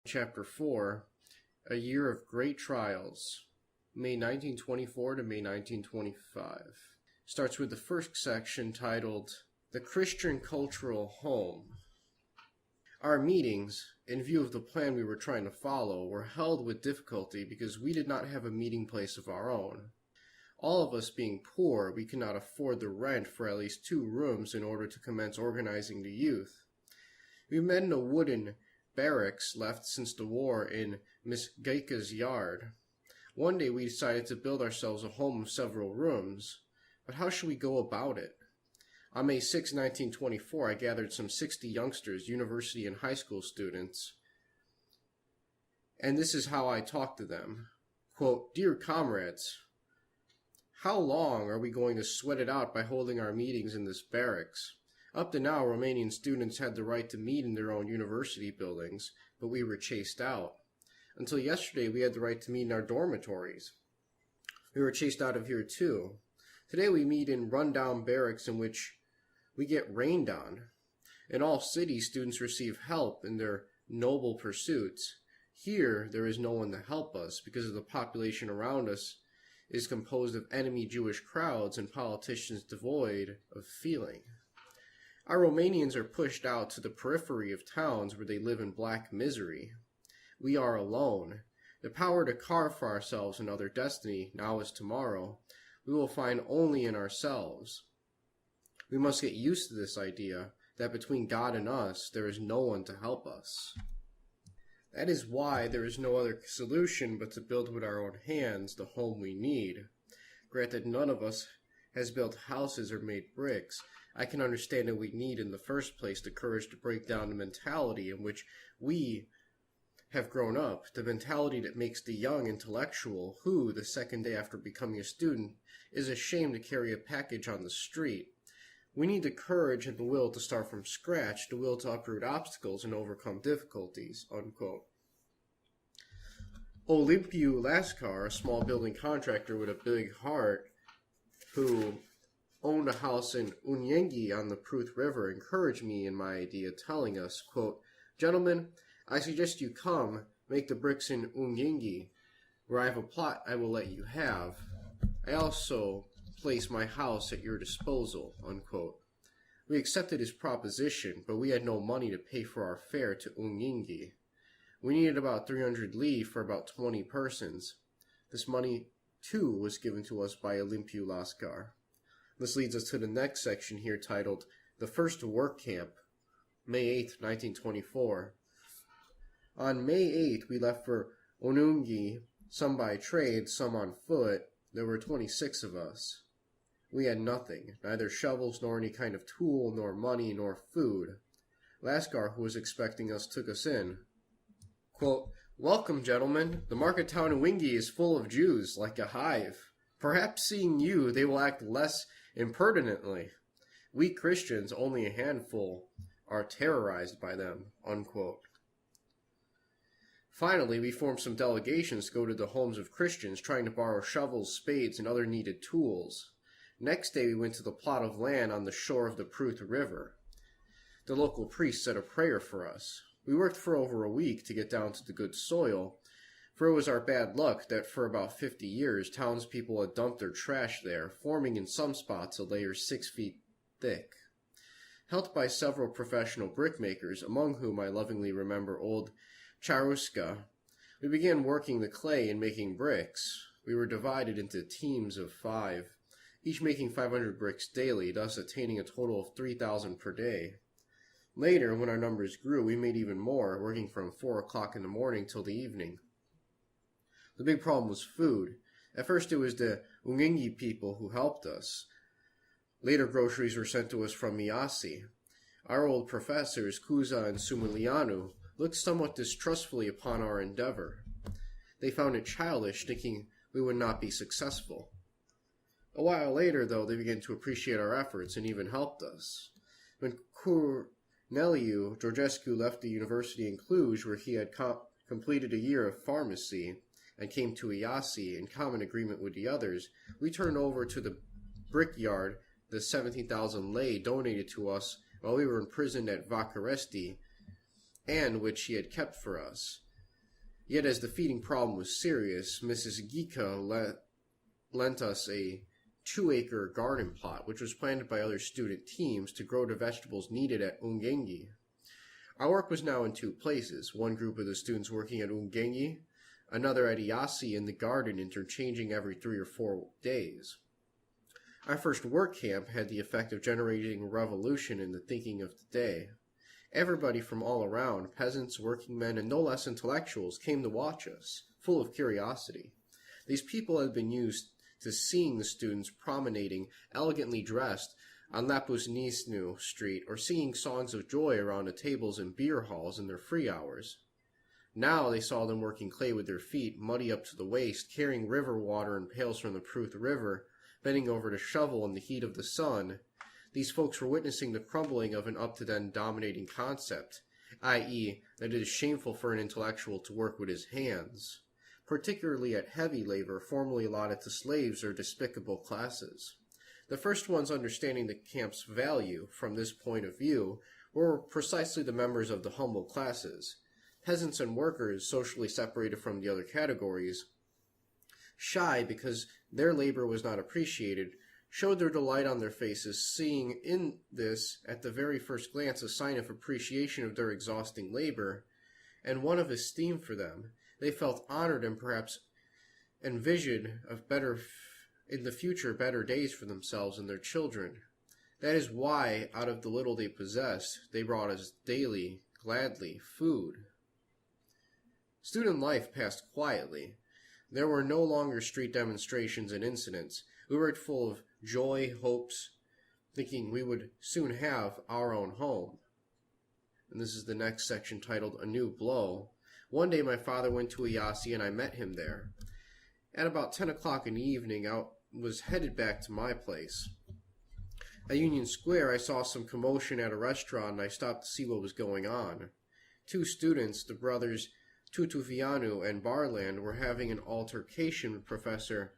Chapter 4, A Year of Great Trials, May 1924 to May 1925. Starts with the first section titled, The Christian Cultural Home. Our meetings, in view of the plan we were trying to follow, were held with difficulty because we did not have a meeting place of our own. All of us being poor, we could not afford the rent for at least 2 rooms in order to commence organizing the youth. We met in a wooden barracks left since the war in Miss Geika's yard. One day we decided to build ourselves a home of several rooms, but how should we go about it? On May 6, 1924, I gathered some 60 youngsters, university and high school students, and this is how I talked to them. Quote, Dear comrades, how long are we going to sweat it out by holding our meetings in this barracks? Up to now, Romanian students had the right to meet in their own university buildings, but we were chased out. Until yesterday, we had the right to meet in our dormitories. We were chased out of here too. Today we meet in run-down barracks in which we get rained on. In all cities, students receive help in their noble pursuits. Here, there is no one to help us because of the population around us is composed of enemy Jewish crowds and politicians devoid of feeling. Our Romanians are pushed out to the periphery of towns where they live in black misery. We are alone. The power to carve for ourselves another destiny, now as tomorrow, we will find only in ourselves. We must get used to this idea that between God and us, there is no one to help us. That is why there is no other solution but to build with our own hands the home we need. Granted, none of us has built houses or made bricks. I can understand that we need in the first place the courage to break down the mentality in which we have grown up, the mentality that makes the young intellectual who, the second day after becoming a student, is ashamed to carry a package on the street. We need the courage and the will to start from scratch, the will to uproot obstacles and overcome difficulties, unquote. Olimpiu Lascar, a small building contractor with a big heart, who owned a house in Unyengi on the Pruth River, encouraged me in my idea, telling us, quote, Gentlemen, I suggest you come, make the bricks in Unyengi, where I have a plot I will let you have. I also place my house at your disposal, unquote. We accepted his proposition, but we had no money to pay for our fare to Unyengi. We needed about 300 li for about 20 persons. This money, too, was given to us by Olimpiu Lascar. This leads us to the next section here titled, The First Work Camp, May 8, 1924. On May 8, we left for Onungi, some by trade, some on foot. There were 26 of us. We had nothing, neither shovels nor any kind of tool, nor money, nor food. Lascar, who was expecting us, took us in. Quote, Welcome, gentlemen. The market town in Wingi is full of Jews, like a hive. Perhaps seeing you, they will act less impertinently. We Christians, only a handful, are terrorized by them, unquote. Finally, we formed some delegations to go to the homes of Christians, trying to borrow shovels, spades, and other needed tools. Next day, we went to the plot of land on the shore of the Pruth River. The local priest said a prayer for us. We worked for over a week to get down to the good soil, for it was our bad luck that for about 50 years, townspeople had dumped their trash there, forming in some spots a layer 6 feet thick. Helped by several professional brickmakers, among whom I lovingly remember old Charuska, we began working the clay and making bricks. We were divided into teams of 5, each making 500 bricks daily, thus attaining a total of 3,000 per day. Later, when our numbers grew, we made even more, working from 4 o'clock in the morning till the evening. The big problem was food. At first it was the Unyengi people who helped us. Later groceries were sent to us from Miasi. Our old professors, Kuza and Sumilianu, looked somewhat distrustfully upon our endeavor. They found it childish, thinking we would not be successful. A while later, though, they began to appreciate our efforts and even helped us. When Corneliu Codreanu left the university in Cluj, where he had completed a year of pharmacy, and came to Iasi in common agreement with the others, we turned over to the brickyard the 17,000 lei donated to us while we were imprisoned at Vacaresti, and which he had kept for us. Yet as the feeding problem was serious, Mrs. Gika lent us a 2-acre garden plot, which was planted by other student teams to grow the vegetables needed at Ungengi. Our work was now in 2 places, one group of the students working at Ungengi, another at Iyase in the garden, interchanging every 3 or 4 days. Our first work camp had the effect of generating a revolution in the thinking of the day. Everybody from all around, peasants, working men, and no less intellectuals, came to watch us, full of curiosity. These people had been used to seeing the students promenading, elegantly dressed, on Lapus Nisnu Street, or singing songs of joy around the tables in beer halls in their free hours. Now they saw them working clay with their feet, muddy up to the waist, carrying river water in pails from the Pruth River, bending over to shovel in the heat of the sun. These folks were witnessing the crumbling of an up-to-then dominating concept, i.e., that it is shameful for an intellectual to work with his hands, particularly at heavy labor formerly allotted to slaves or despicable classes. The first ones understanding the camp's value from this point of view were precisely the members of the humble classes, peasants and workers socially separated from the other categories, shy because their labor was not appreciated, showed their delight on their faces, seeing in this, at the very first glance, a sign of appreciation of their exhausting labor, and one of esteem for them. They felt honored and perhaps envisioned of in the future better days for themselves and their children. That is why, out of the little they possessed, they brought us daily, gladly, food. Student life passed quietly. There were no longer street demonstrations and incidents. We were full of joy, hopes, thinking we would soon have our own home. And this is the next section titled A New Blow. One day my father went to Iyase and I met him there. At about 10 o'clock in the evening, I was headed back to my place. At Union Square, I saw some commotion at a restaurant and I stopped to see what was going on. 2 students, the brothers Tutuvianu and Barland, were having an altercation with Professor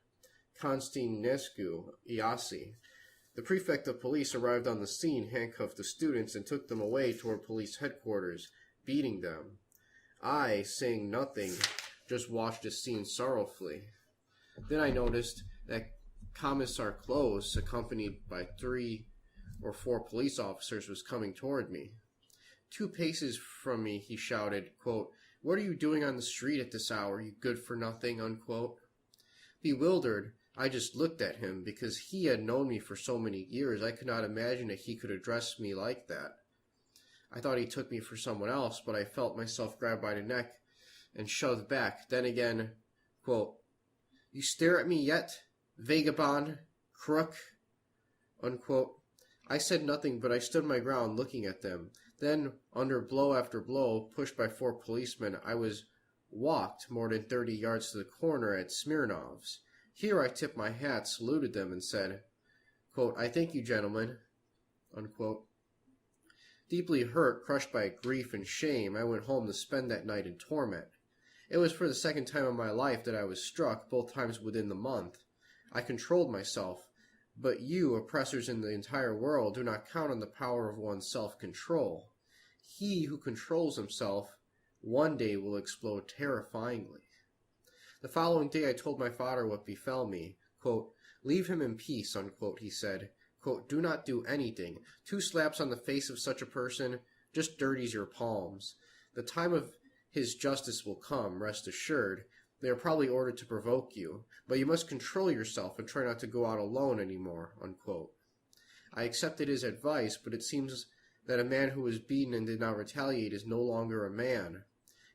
Constantinescu Iyase. The prefect of police arrived on the scene, handcuffed the students, and took them away toward police headquarters, beating them. I, saying nothing, just watched the scene sorrowfully. Then I noticed that Commissar Close, accompanied by 3 or 4 police officers, was coming toward me. 2 paces from me, he shouted, quote, "What are you doing on the street at this hour, you good-for-nothing," unquote. Bewildered, I just looked at him. Because he had known me for so many years, I could not imagine that he could address me like that. I thought he took me for someone else, but I felt myself grabbed by the neck and shoved back. Then again, quote, "You stare at me yet, vagabond, crook," unquote. I said nothing, but I stood my ground looking at them. Then, under blow after blow, pushed by 4 policemen, I was walked more than 30 yards to the corner at Smirnov's. Here I tipped my hat, saluted them, and said, quote, "I thank you, gentlemen," unquote. Deeply hurt, crushed by grief and shame, I went home to spend that night in torment. It was for the second time in my life that I was struck, both times within the month. I controlled myself, but you, oppressors in the entire world, do not count on the power of one's self-control. He who controls himself one day will explode terrifyingly. The following day I told my father what befell me. Quote, "Leave him in peace," unquote, he said. Quote, "Do not do anything. 2 slaps on the face of such a person just dirties your palms. The time of his justice will come, rest assured. They are probably ordered to provoke you, but you must control yourself and try not to go out alone anymore," unquote. I accepted his advice, but it seems that a man who was beaten and did not retaliate is no longer a man.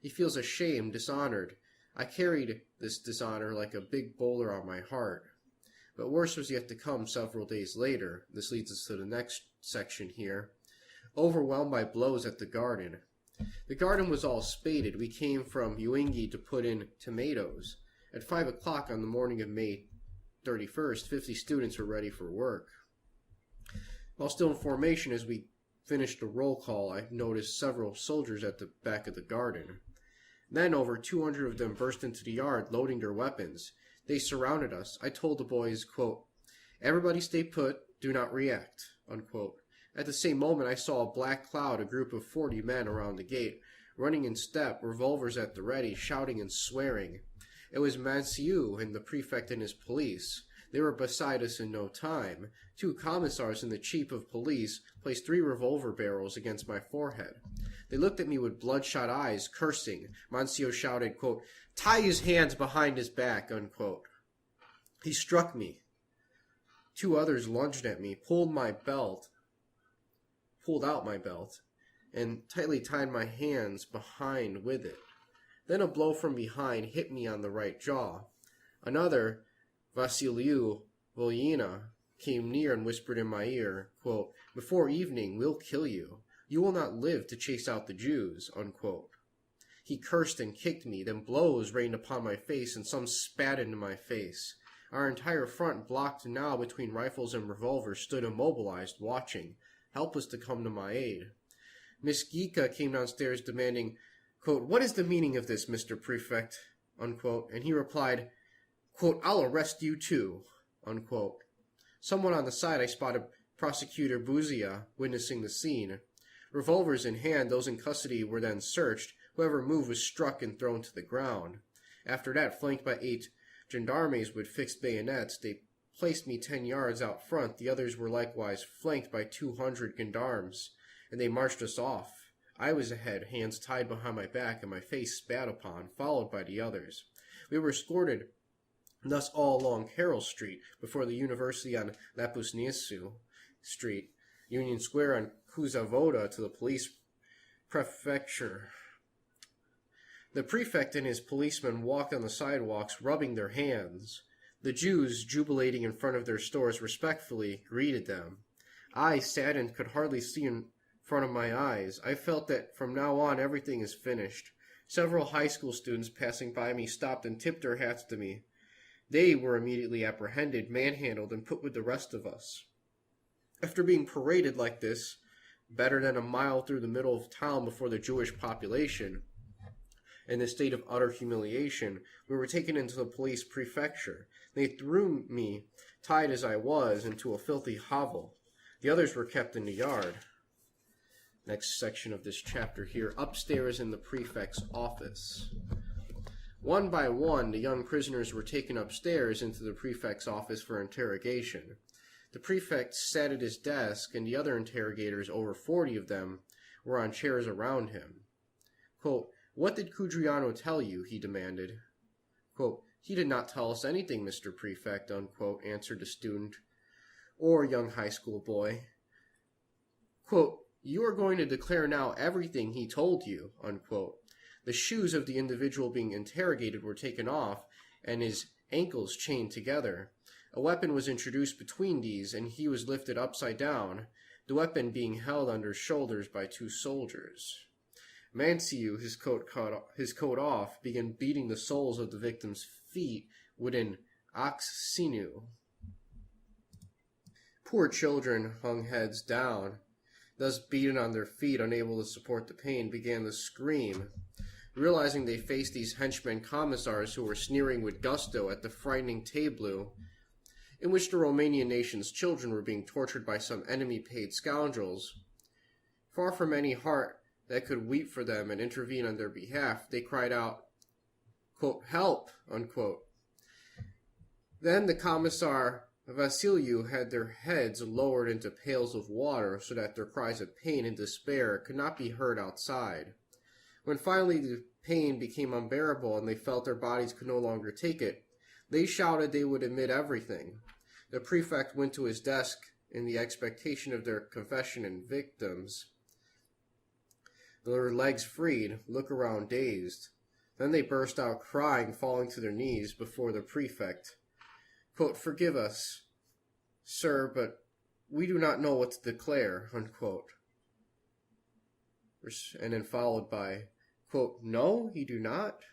He feels ashamed, dishonored. I carried this dishonor like a big boulder on my heart. But worse was yet to come several days later. This leads us to the next section here. Overwhelmed by blows at the garden. The garden was all spaded. We came from Uingi to put in tomatoes. At 5 o'clock on the morning of May 31st, 50 students were ready for work. While still in formation, as we finished the roll call, I noticed several soldiers at the back of the garden. Then over 200 of them burst into the yard, loading their weapons. They surrounded us. I told the boys, quote, "Everybody stay put, do not react," unquote. At the same moment, I saw a black cloud, a group of 40 men around the gate. running in step, revolvers at the ready, shouting and swearing. It was Monsieur and the prefect and his police. They were beside us in no time. 2 commissars and the chief of police placed 3 revolver barrels against my forehead. They looked at me with bloodshot eyes, cursing. Monsieur shouted, quote, "Tie his hands behind his back," unquote. He struck me. 2 others lunged at me, pulled out my belt, and tightly tied my hands behind with it. Then a blow from behind hit me on the right jaw. Another, Vasiliu Volyina, came near and whispered in my ear, quote, "Before evening, we'll kill you. You will not live to chase out the Jews," unquote. He cursed and kicked me, then blows rained upon my face, and some spat into my face. Our entire front, blocked now between rifles and revolvers, stood immobilized, watching, helpless to come to my aid. Miss Geeka came downstairs demanding, quote, "What is the meaning of this, Mr. Prefect?" unquote, and he replied, quote, "I'll arrest you too," unquote. Somewhat on the side, I spotted Prosecutor Buzia witnessing the scene. Revolvers in hand, those in custody were then searched. Whoever moved was struck and thrown to the ground. After that, flanked by 8 gendarmes with fixed bayonets, they placed me 10 yards out front. The others were likewise flanked by 200 gendarmes, and they marched us off. I was ahead, hands tied behind my back and my face spat upon, followed by the others. We were escorted thus all along Carroll Street, before the University on Lapusniesu Street, Union Square on Kuzavoda, to the police prefecture. The prefect and his policemen walked on the sidewalks, rubbing their hands. The Jews, jubilating in front of their stores, respectfully greeted them. I, saddened, could hardly see in front of my eyes. I felt that from now on everything is finished. Several high school students passing by me stopped and tipped their hats to me. They were immediately apprehended, manhandled, and put with the rest of us. After being paraded like this, better than a mile through the middle of town before the Jewish population, in a state of utter humiliation, we were taken into the police prefecture. They threw me, tied as I was, into a filthy hovel. The others were kept in the yard. Next section of this chapter here, upstairs in the prefect's office. One by one, the young prisoners were taken upstairs into the prefect's office for interrogation. The prefect sat at his desk, and the other interrogators, over 40 of them, were on chairs around him. Quote, "What did Codreanu tell you?" he demanded. Quote, "He did not tell us anything, Mr. Prefect," unquote, answered the student, or young high school boy. Quote, "You are going to declare now everything he told you," unquote. The shoes of the individual being interrogated were taken off, and his ankles chained together. A weapon was introduced between these, and he was lifted upside down, the weapon being held under his shoulders by 2 soldiers. Manciu, his coat off, began beating the soles of the victim's feet with an ox sinew. Poor children hung heads down. Thus beaten on their feet, unable to support the pain, began to scream. Realizing they faced these henchmen commissars who were sneering with gusto at the frightening tableau in which the Romanian nation's children were being tortured by some enemy-paid scoundrels, far from any heart that could weep for them and intervene on their behalf, they cried out, quote, "Help," unquote. Then the Commissar Vasiliu had their heads lowered into pails of water so that their cries of pain and despair could not be heard outside. When finally the pain became unbearable and they felt their bodies could no longer take it, they shouted they would admit everything. The prefect went to his desk in the expectation of their confession and victims. Their legs freed, look around dazed. Then they burst out crying, falling to their knees before the prefect. Quote, "Forgive us, sir, but we do not know what to declare," unquote. And then followed by, quote, "No, you do not?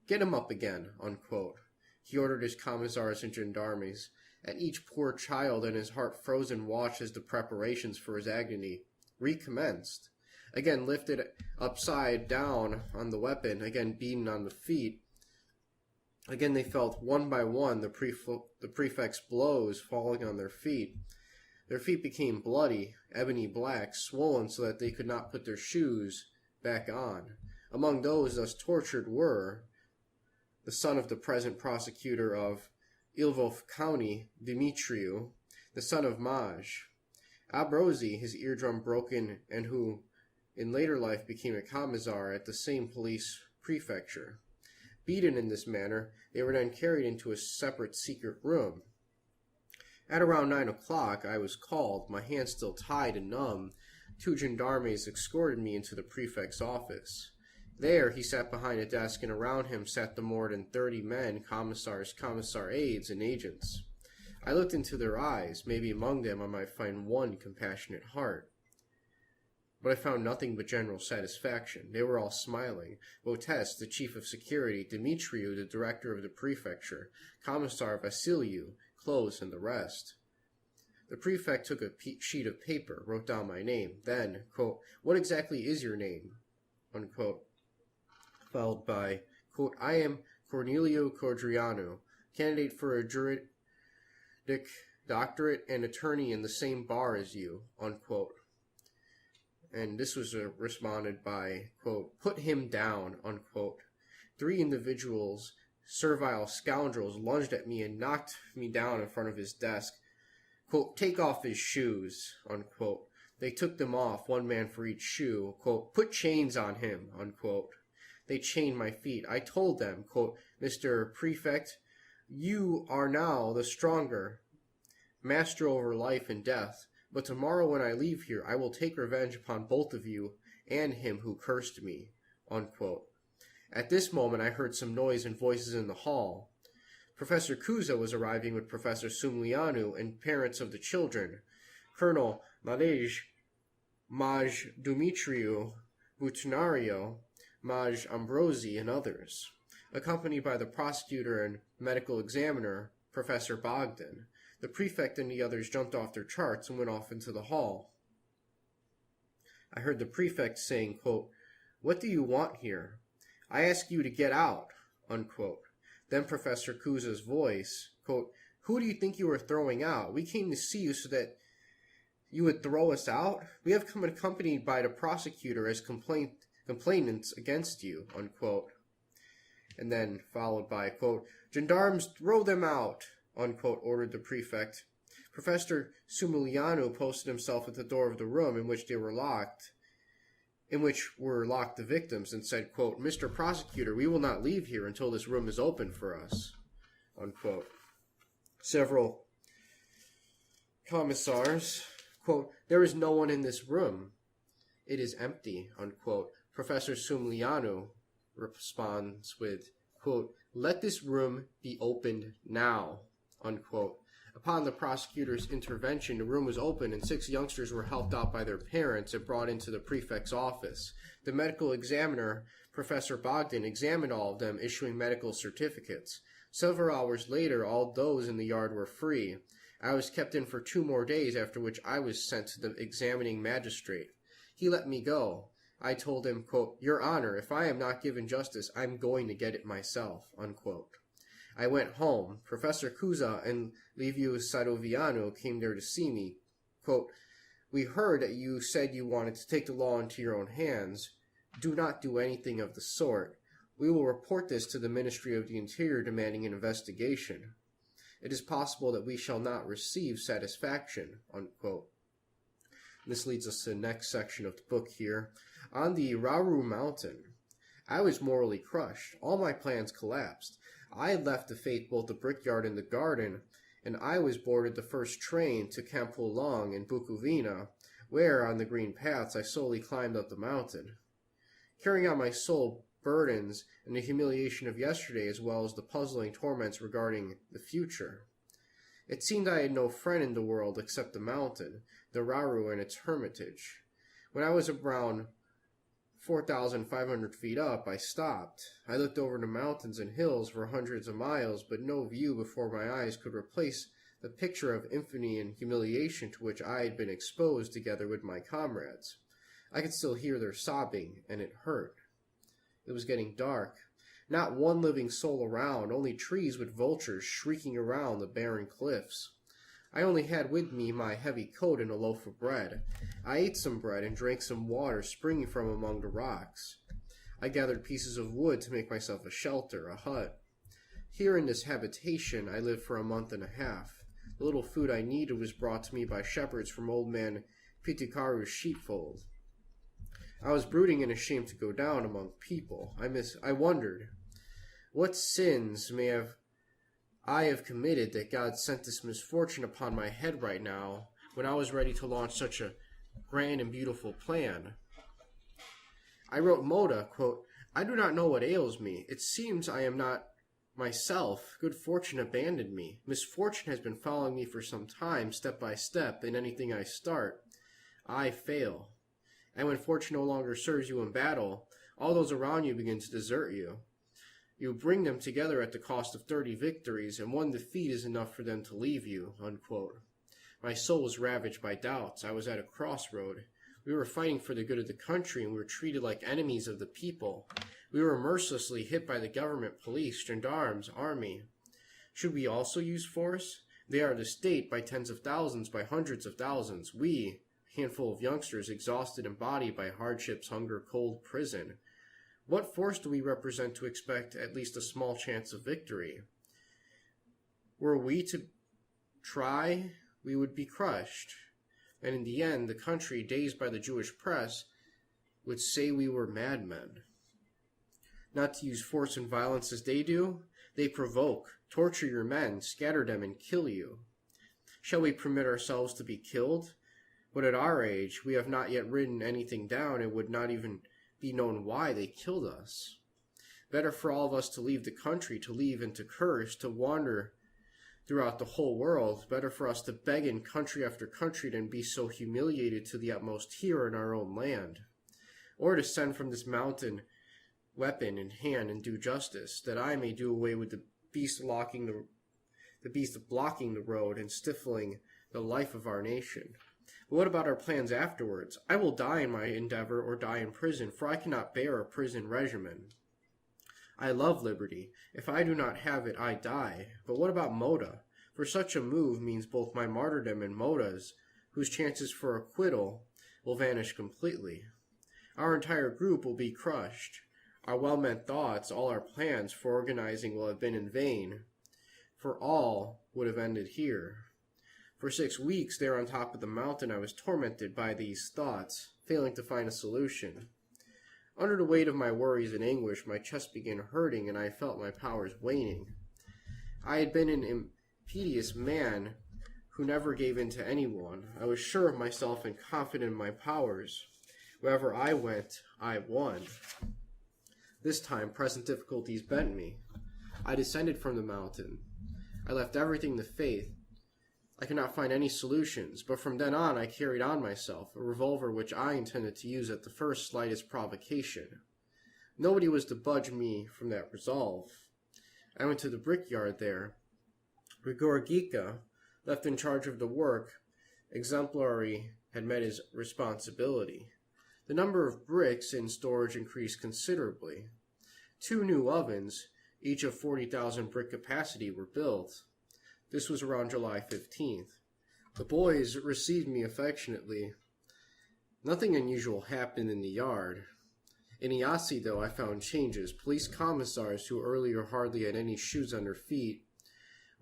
Get him up again," unquote. He ordered his commissars and gendarmes. At each poor child and his heart frozen watched as the preparations for his agony recommenced. Again lifted upside down on the weapon, again beaten on the feet. Again they felt one by one the prefect's blows falling on their feet. Their feet became bloody, ebony black, swollen so that they could not put their shoes back on. Among those thus tortured were the son of the present prosecutor of Ilvov County, Dimitriu, the son of Maj, Abrozi, his eardrum broken, and who in later life became a commissar at the same police prefecture. Beaten in this manner, they were then carried into a separate secret room. At around 9 o'clock, I was called, my hands still tied and numb. 2 gendarmes escorted me into the prefect's office. There he sat behind a desk, and around him sat the more than 30 men, commissars, commissar aides, and agents. I looked into their eyes. Maybe among them I might find one compassionate heart. But I found nothing but general satisfaction. They were all smiling. Votest, the chief of security, Dimitriu, the director of the prefecture, Commissar Vasiliu, Close, and the rest. The prefect took a sheet of paper, wrote down my name. Then, quote, "What exactly is your name?" unquote. Followed by, quote, "I am Corneliu Codreanu, candidate for a juridic doctorate and attorney in the same bar as you," unquote. And this was responded by, quote, "Put him down," unquote. 3 individuals, servile scoundrels, lunged at me and knocked me down in front of his desk. Quote, "Take off his shoes," unquote. They took them off, 1 man for each shoe. Quote, "Put chains on him," unquote. They chained my feet. I told them, quote, "Mr. Prefect, you are now the stronger master over life and death. But tomorrow when I leave here, I will take revenge upon both of you and him who cursed me," unquote. At this moment I heard some noise and voices in the hall. Professor Cuza was arriving with Professor Sumlianu and parents of the children, Colonel Maj Dumitriu, Butenario, Maj Ambrosi, and others, accompanied by the prosecutor and medical examiner, Professor Bogdan. The prefect and the others jumped off their charts and went off into the hall. I heard the prefect saying, quote, "What do you want here? I ask you to get out," unquote. Then Professor Cuza's voice, quote, "Who do you think you are throwing out? We came to see you so that you would throw us out? We have come accompanied by the prosecutor as complainants against you," unquote. And then followed by, quote, "Gendarmes, throw them out," unquote, ordered the prefect. Professor Sumilianu posted himself at the door of the room in which were locked the victims, and said, quote, "Mr. Prosecutor, we will not leave here until this room is open for us," unquote. Several commissars, quote, "There is no one in this room. It is empty," unquote. Professor Sumlianu responds with, quote, "Let this room be opened now," unquote. Upon the prosecutor's intervention, the room was opened and 6 youngsters were helped out by their parents and brought into the prefect's office. The medical examiner, Professor Bogdan, examined all of them, issuing medical certificates. Several hours later, all those in the yard were free. I was kept in for 2 more days, after which I was sent to the examining magistrate. He let me go. I told him, quote, "Your Honor, if I am not given justice, I'm going to get it myself," unquote. I went home. Professor Cuza and Liviu Sadovianu came there to see me. Quote, "We heard that you said you wanted to take the law into your own hands. Do not do anything of the sort. We will report this to the Ministry of the Interior demanding an investigation. It is possible that we shall not receive satisfaction," unquote. This leads us to the next section of the book here. On the Rauru Mountain, I was morally crushed. All my plans collapsed. I had left to fate both the brickyard and the garden, and I was boarded the first train to Campulong in Bukovina, where, on the green paths, I slowly climbed up the mountain, carrying on my soul burdens and the humiliation of yesterday, as well as the puzzling torments regarding the future. It seemed I had no friend in the world except the mountain, the Rauru and its hermitage. When I was around 4,500 feet up, I stopped. I looked over the mountains and hills for hundreds of miles, but no view before my eyes could replace the picture of infamy and humiliation to which I had been exposed together with my comrades. I could still hear their sobbing, and it hurt. It was getting dark. Not one living soul around, only trees with vultures shrieking around the barren cliffs. I only had with me my heavy coat and a loaf of bread. I ate some bread and drank some water springing from among the rocks. I gathered pieces of wood to make myself a shelter, a hut. Here in this habitation I lived for a month and a half. The little food I needed was brought to me by shepherds from old man Pitikaru's sheepfold. I was brooding and ashamed to go down among people. I wondered, what sins may I have committed that God sent this misfortune upon my head right now when I was ready to launch such a grand and beautiful plan? I wrote Moda, quote, I do not know what ails me. It seems I am not myself. Good fortune abandoned me. Misfortune has been following me for some time, step by step, in anything I start. I fail. And when fortune no longer serves you in battle, all those around you begin to desert you. You bring them together at the cost of 30 victories, and one defeat is enough for them to leave you, unquote. My soul was ravaged by doubts. I was at a crossroad. We were fighting for the good of the country, and we were treated like enemies of the people. We were mercilessly hit by the government, police, gendarmes, army. Should we also use force? They are the state by tens of thousands, by hundreds of thousands. We, a handful of youngsters, exhausted in body by hardships, hunger, cold, prison. What force do we represent to expect at least a small chance of victory? Were we to try, we would be crushed. And in the end, the country, dazed by the Jewish press, would say we were madmen. Not to use force and violence as they do, they provoke, torture your men, scatter them, and kill you. Shall we permit ourselves to be killed? But at our age, we have not yet written anything down and would not even be known why they killed us. Better for all of us to leave the country, to leave and to curse, to wander throughout the whole world. Better for us to beg in country after country than be so humiliated to the utmost here in our own land. Or to send from this mountain weapon in hand and do justice, that I may do away with the beast blocking the road and stifling the life of our nation. But what about our plans afterwards? I will die in my endeavor or die in prison, for I cannot bear a prison regimen. I love liberty. If I do not have it, I die. But what about Moda? For such a move means both my martyrdom and Moda's, whose chances for acquittal will vanish completely. Our entire group will be crushed. Our well-meant thoughts, all our plans for organizing will have been in vain, for all would have ended here. For 6 weeks there on top of the mountain I was tormented by these thoughts, failing to find a solution. Under the weight of my worries and anguish, my chest began hurting and I felt my powers waning. I had been an impetuous man who never gave in to anyone. I was sure of myself and confident in my powers. Wherever I went, I won. This time, present difficulties bent me. I descended from the mountain. I left everything to faith. I could not find any solutions, but from then on I carried on myself, a revolver which I intended to use at the first slightest provocation. Nobody was to budge me from that resolve. I went to the brickyard there. Rigorgica, left in charge of the work, exemplary, had met his responsibility. The number of bricks in storage increased considerably. 2 new ovens, each of 40,000 brick capacity, were built. This was around July 15th. The boys received me affectionately. Nothing unusual happened in the yard. In Iasi, though, I found changes. Police commissars, who earlier hardly had any shoes on their feet,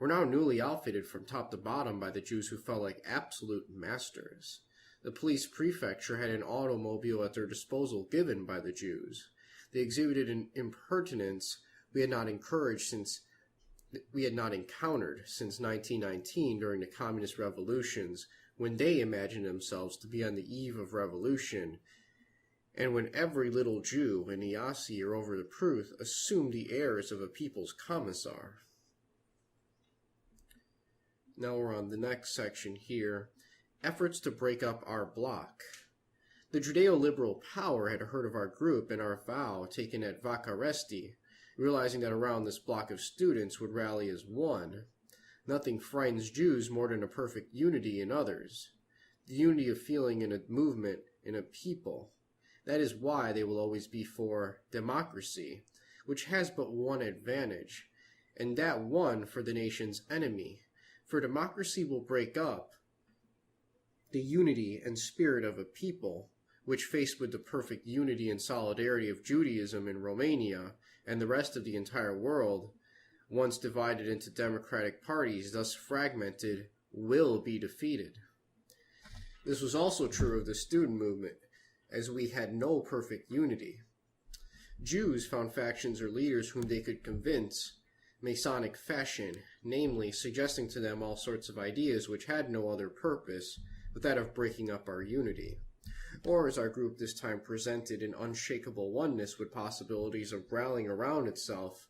were now newly outfitted from top to bottom by the Jews who felt like absolute masters. The police prefecture had an automobile at their disposal given by the Jews. They exhibited an impertinence we had not encountered since 1919 during the communist revolutions, when they imagined themselves to be on the eve of revolution, and when every little Jew in Iasi or over the Pruth assumed the airs of a people's commissar. Now we're on the next section here. Efforts to break up our bloc. The Judeo-liberal power had heard of our group and our vow taken at Vakaresti, realizing that around this block of students would rally as one. Nothing frightens Jews more than a perfect unity in others, the unity of feeling in a movement, in a people. That is why they will always be for democracy, which has but one advantage, and that one for the nation's enemy. For democracy will break up the unity and spirit of a people, which, faced with the perfect unity and solidarity of Judaism in Romania and the rest of the entire world, once divided into democratic parties, thus fragmented, will be defeated. This was also true of the student movement, as we had no perfect unity. Jews found factions or leaders whom they could convince Masonic fashion, namely suggesting to them all sorts of ideas which had no other purpose but that of breaking up our unity. Or, as our group this time presented, an unshakable oneness with possibilities of rallying around itself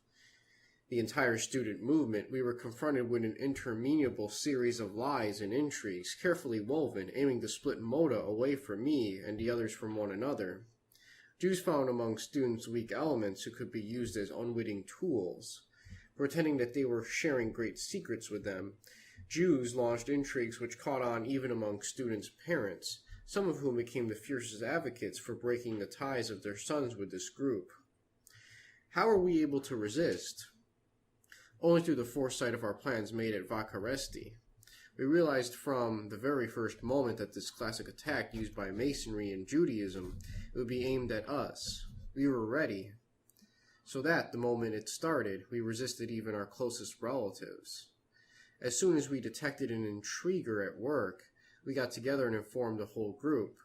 the entire student movement, we were confronted with an interminable series of lies and intrigues, carefully woven, aiming to split Moda away from me and the others from one another. Jews found among students weak elements who could be used as unwitting tools. Pretending that they were sharing great secrets with them, Jews launched intrigues which caught on even among students' parents, some of whom became the fiercest advocates for breaking the ties of their sons with this group. How were we able to resist? Only through the foresight of our plans made at Vakaresti. We realized from the very first moment that this classic attack used by Masonry and Judaism would be aimed at us. We were ready, so that, the moment it started, we resisted even our closest relatives. As soon as we detected an intriguer at work, we got together and informed the whole group.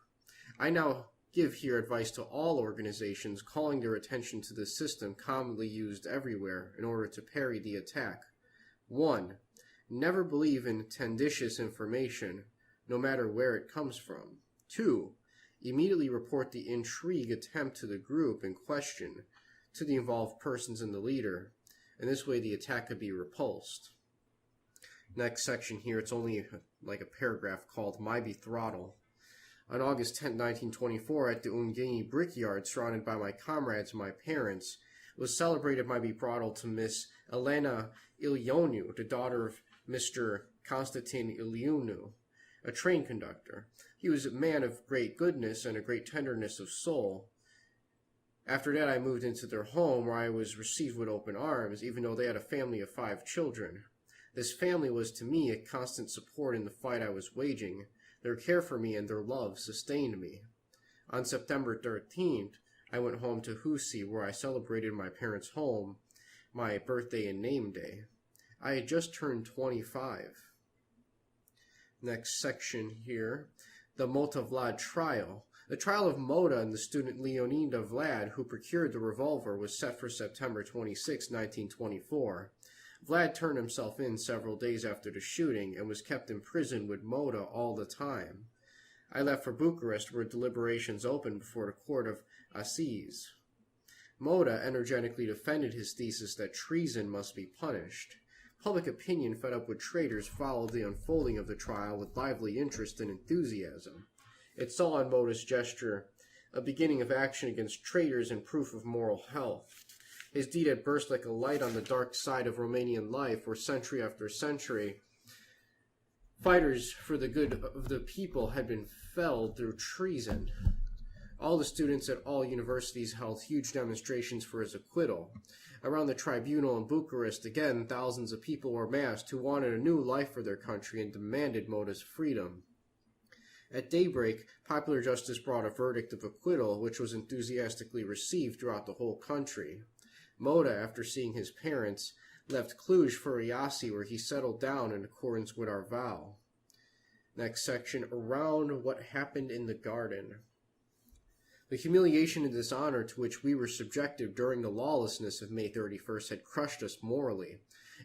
I now give here advice to all organizations calling their attention to this system commonly used everywhere in order to parry the attack. 1. Never believe in tendentious information, no matter where it comes from. 2. Immediately report the intrigue attempt to the group in question, to the involved persons and the leader, and this way the attack could be repulsed. Next section here, it's only like a paragraph called My Betrothal. On August 10, 1924, at the Ungeni Brickyard, surrounded by my comrades and my parents, was celebrated my betrothal to Miss Elena Ilionu, the daughter of Mr. Constantin Ilionu, a train conductor. He was a man of great goodness and a great tenderness of soul. After that, I moved into their home, where I was received with open arms, even though they had a family of 5 children. This family was to me a constant support in the fight I was waging. Their care for me and their love sustained me. On September 13th, I went home to Husi, where I celebrated my parents' home, my birthday and name day. I had just turned 25. Next section here, the Mota Vlad trial. The trial of Mota and the student Leonida Vlad, who procured the revolver, was set for September 26, 1924. Vlad turned himself in several days after the shooting and was kept in prison with Mota all the time. I left for Bucharest, where deliberations opened before the court of Assize. Mota energetically defended his thesis that treason must be punished. Public opinion, fed up with traitors, followed the unfolding of the trial with lively interest and enthusiasm. It saw in Mota's gesture a beginning of action against traitors and proof of moral health. His deed had burst like a light on the dark side of Romanian life, where century after century, fighters for the good of the people had been felled through treason. All the students at all universities held huge demonstrations for his acquittal. Around the tribunal in Bucharest, again, thousands of people were massed who wanted a new life for their country and demanded Mota's freedom. At daybreak, popular justice brought a verdict of acquittal, which was enthusiastically received throughout the whole country. Mota, after seeing his parents, left Cluj for Iasi, where he settled down in accordance with our vow. Next section, around what happened in the garden. The humiliation and dishonor to which we were subjected during the lawlessness of May 31st had crushed us morally.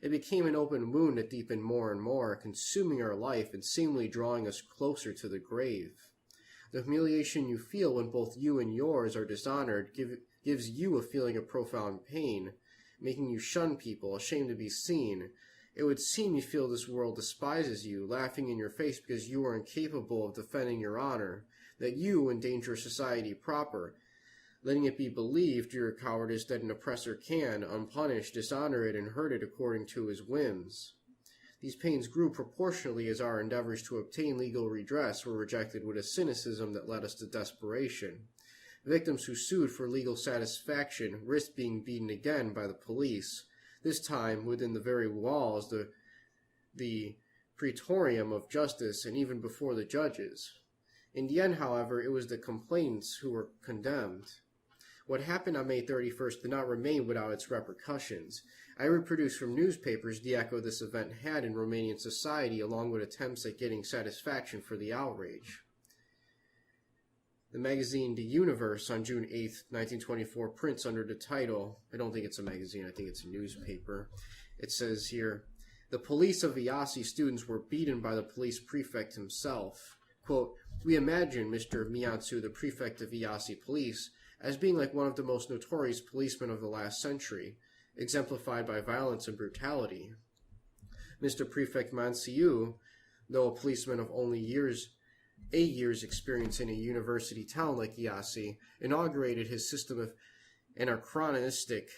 It became an open wound that deepened more and more, consuming our life and seemingly drawing us closer to the grave. The humiliation you feel when both you and yours are dishonored gives you a feeling of profound pain, making you shun people, ashamed to be seen. It would seem you feel this world despises you, laughing in your face because you are incapable of defending your honor, that you endanger society proper, letting it be believed through your cowardice that an oppressor can, unpunished, dishonor it and hurt it according to his whims. These pains grew proportionally as our endeavors to obtain legal redress were rejected with a cynicism that led us to desperation. Victims who sued for legal satisfaction risked being beaten again by the police, this time within the very walls the praetorium of justice and even before the judges. In the end, however, it was the complainants who were condemned. What happened on May 31st did not remain without its repercussions. I reproduce from newspapers the echo this event had in Romanian society, along with attempts at getting satisfaction for the outrage. The magazine The Universe on June 8, 1924 prints under the title, I don't think it's a magazine, I think it's a newspaper. It says here, "The police of Iasi students were beaten by the police prefect himself. Quote, we imagine Mr. Mianțu, the prefect of Iasi police, as being like one of the most notorious policemen of the last century, exemplified by violence and brutality. Mr. Prefect Mianțu, though a policeman of only 8 years experience in a university town like Iasi, inaugurated his system of anachronistic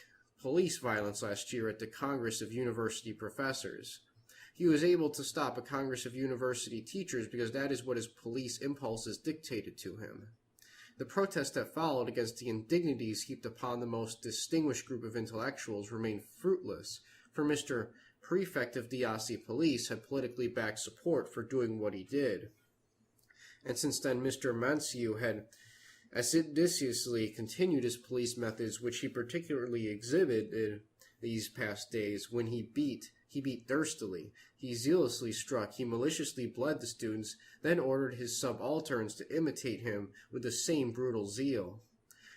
police violence last year at the Congress of University Professors. He was able to stop a Congress of University Teachers because that is what his police impulses dictated to him. The protests that followed against the indignities heaped upon the most distinguished group of intellectuals remained fruitless, for Mr. Prefect of the Iasi Police had politically backed support for doing what he did. And since then, Mr. Mianțu had assiduously continued his police methods, which he particularly exhibited these past days. When he beat thirstily, he zealously struck, he maliciously bled the students, then ordered his subalterns to imitate him with the same brutal zeal.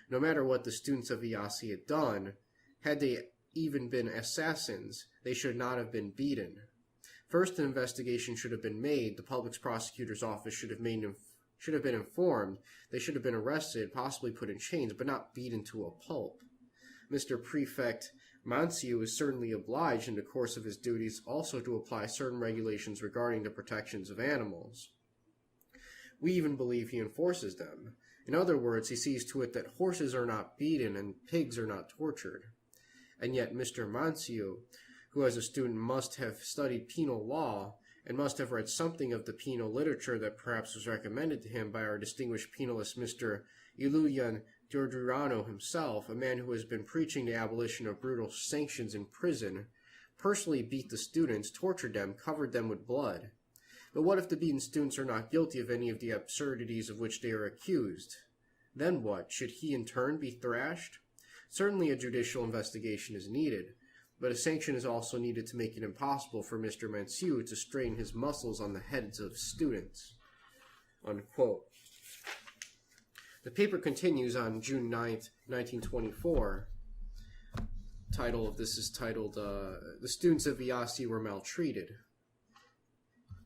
No matter what the students of Iasi had done, had they even been assassins, they should not have been beaten. First, an investigation should have been made, the public prosecutor's office should have been informed, they should have been arrested, possibly put in chains, but not beaten to a pulp. Mr. Prefect Mianțu is certainly obliged in the course of his duties also to apply certain regulations regarding the protections of animals. We even believe he enforces them. In other words, he sees to it that horses are not beaten and pigs are not tortured. And yet Mr. Mianțu, who as a student must have studied penal law and must have read something of the penal literature that perhaps was recommended to him by our distinguished penalist Mr. Corneliu Codreanu himself, a man who has been preaching the abolition of brutal sanctions in prison, personally beat the students, tortured them, covered them with blood. But what if the beaten students are not guilty of any of the absurdities of which they are accused? Then what? Should he in turn be thrashed? Certainly a judicial investigation is needed, but a sanction is also needed to make it impossible for Mr. Mianțu to strain his muscles on the heads of students." Unquote. The paper continues on June 9th, 1924. Title of this is titled, "The Students of Iasi Were Maltreated.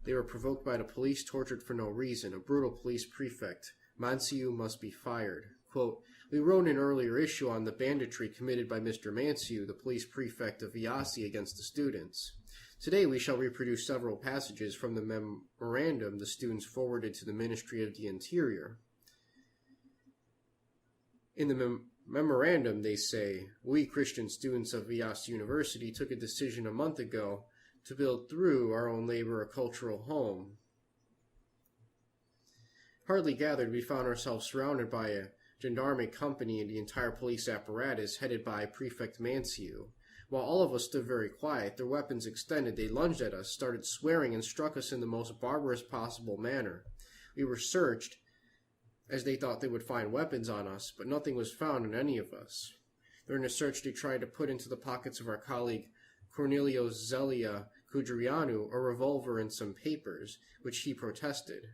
They were provoked by the police, tortured for no reason. A brutal police prefect. Mianțu must be fired." Quote, "We wrote an earlier issue on the banditry committed by Mr. Mianțu, the police prefect of Iasi, against the students. Today we shall reproduce several passages from the memorandum the students forwarded to the Ministry of the Interior. In the memorandum, they say, "We Christian students of Iasi University took a decision a month ago to build through our own labor a cultural home. Hardly gathered, we found ourselves surrounded by a gendarme company and the entire police apparatus headed by Prefect Mianțu. While all of us stood very quiet, their weapons extended, they lunged at us, started swearing, and struck us in the most barbarous possible manner. We were searched, as they thought they would find weapons on us, but nothing was found on any of us. During the search, they tried to put into the pockets of our colleague Corneliu Codreanu a revolver and some papers, which he protested.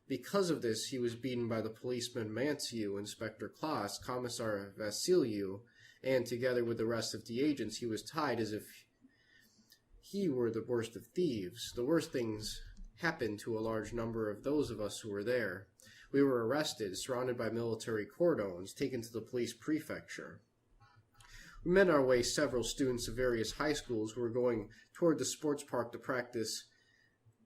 Because of this, he was beaten by the policeman Mianțu, Inspector Klaas, Commissar Vasiliu, and together with the rest of the agents, he was tied as if he were the worst of thieves. The worst things happened to a large number of those of us who were there. We were arrested, surrounded by military cordons, taken to the police prefecture. We met our way several students of various high schools who were going toward the sports park to practice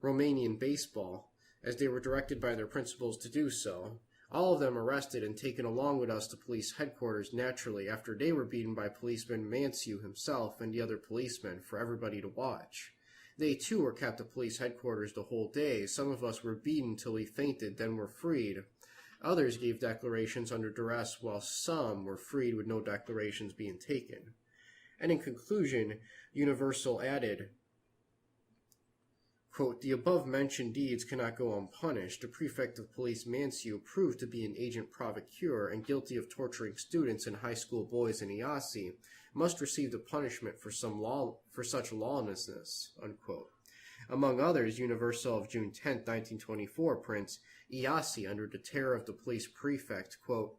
Romanian baseball, as they were directed by their principals to do so. All of them arrested and taken along with us to police headquarters naturally after they were beaten by policeman Mianțu himself and the other policemen for everybody to watch. They too were kept at police headquarters the whole day. Some of us were beaten till we fainted, then were freed. Others gave declarations under duress, while some were freed with no declarations being taken." And in conclusion, Universal added, Quote, the above-mentioned deeds cannot go unpunished. The prefect of police Manciu proved to be an agent provocateur and guilty of torturing students and high school boys in Iasi, must receive the punishment for such lawlessness, unquote. Among others, Universal of June 10, 1924 prints, Iasi, under the terror of the police prefect, quote,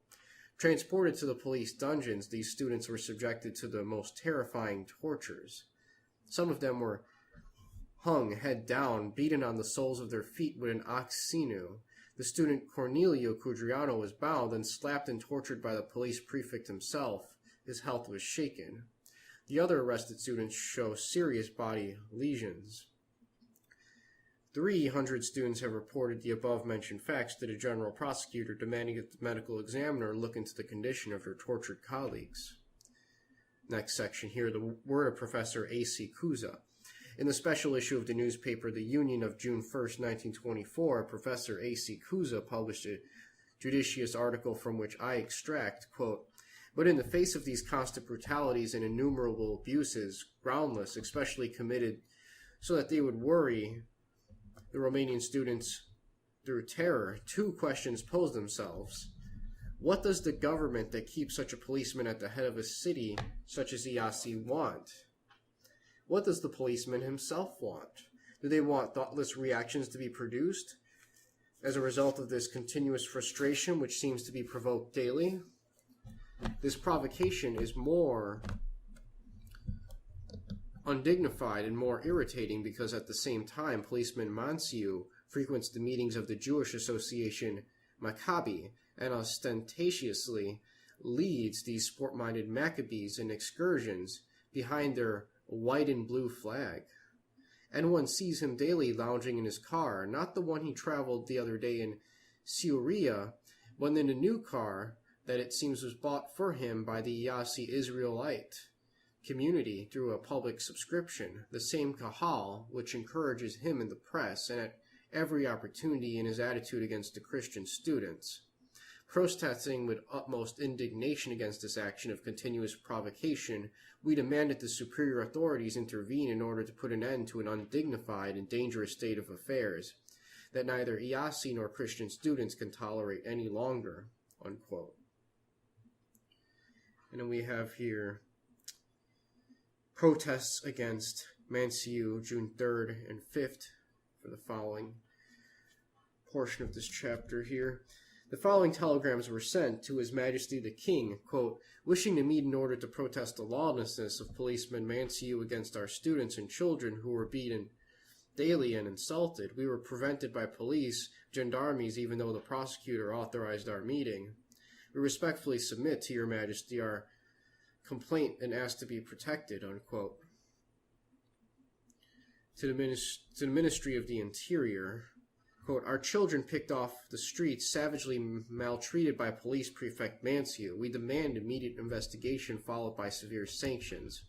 transported to the police dungeons, these students were subjected to the most terrifying tortures. Some of them were hung head down, beaten on the soles of their feet with an ox sinew. The student Corneliu Codreanu was bound and slapped and tortured by the police prefect himself. His health was shaken. The other arrested students show serious body lesions. 300 students have reported the above-mentioned facts to the general prosecutor, demanding that the medical examiner look into the condition of their tortured colleagues. Next section here, the word of Professor A.C. Kuza. In the special issue of the newspaper The Union of June 1, 1924, Professor A.C. Kuza published a judicious article from which I extract, quote, but in the face of these constant brutalities and innumerable abuses, groundless, especially committed so that they would worry the Romanian students through terror, two questions pose themselves. What does the government that keeps such a policeman at the head of a city such as Iasi want? What does the policeman himself want? Do they want thoughtless reactions to be produced as a result of this continuous frustration which seems to be provoked daily? This provocation is more undignified and more irritating because at the same time policeman Manciu frequents the meetings of the Jewish Association Maccabi and ostentatiously leads these sport-minded Maccabees in excursions behind their white and blue flag. And one sees him daily lounging in his car, not the one he traveled the other day in Syria, but in a new car that it seems was bought for him by the Iasi Israelite community through a public subscription, the same Kahal which encourages him in the press and at every opportunity in his attitude against the Christian students. Protesting with utmost indignation against this action of continuous provocation, we demand that the superior authorities intervene in order to put an end to an undignified and dangerous state of affairs that neither Iasi nor Christian students can tolerate any longer, unquote. And then we have here protests against Manciu, June 3rd and 5th, for the following portion of this chapter here. The following telegrams were sent to His Majesty the King, quote, wishing to meet in order to protest the lawlessness of policeman Manciu against our students and children who were beaten daily and insulted. We were prevented by police, gendarmes, even though the prosecutor authorized our meeting. We respectfully submit to Your Majesty our complaint and ask to be protected, unquote. To the Ministry of the Interior, quote, our children picked off the streets, savagely maltreated by police prefect Manciu. We demand immediate investigation followed by severe sanctions.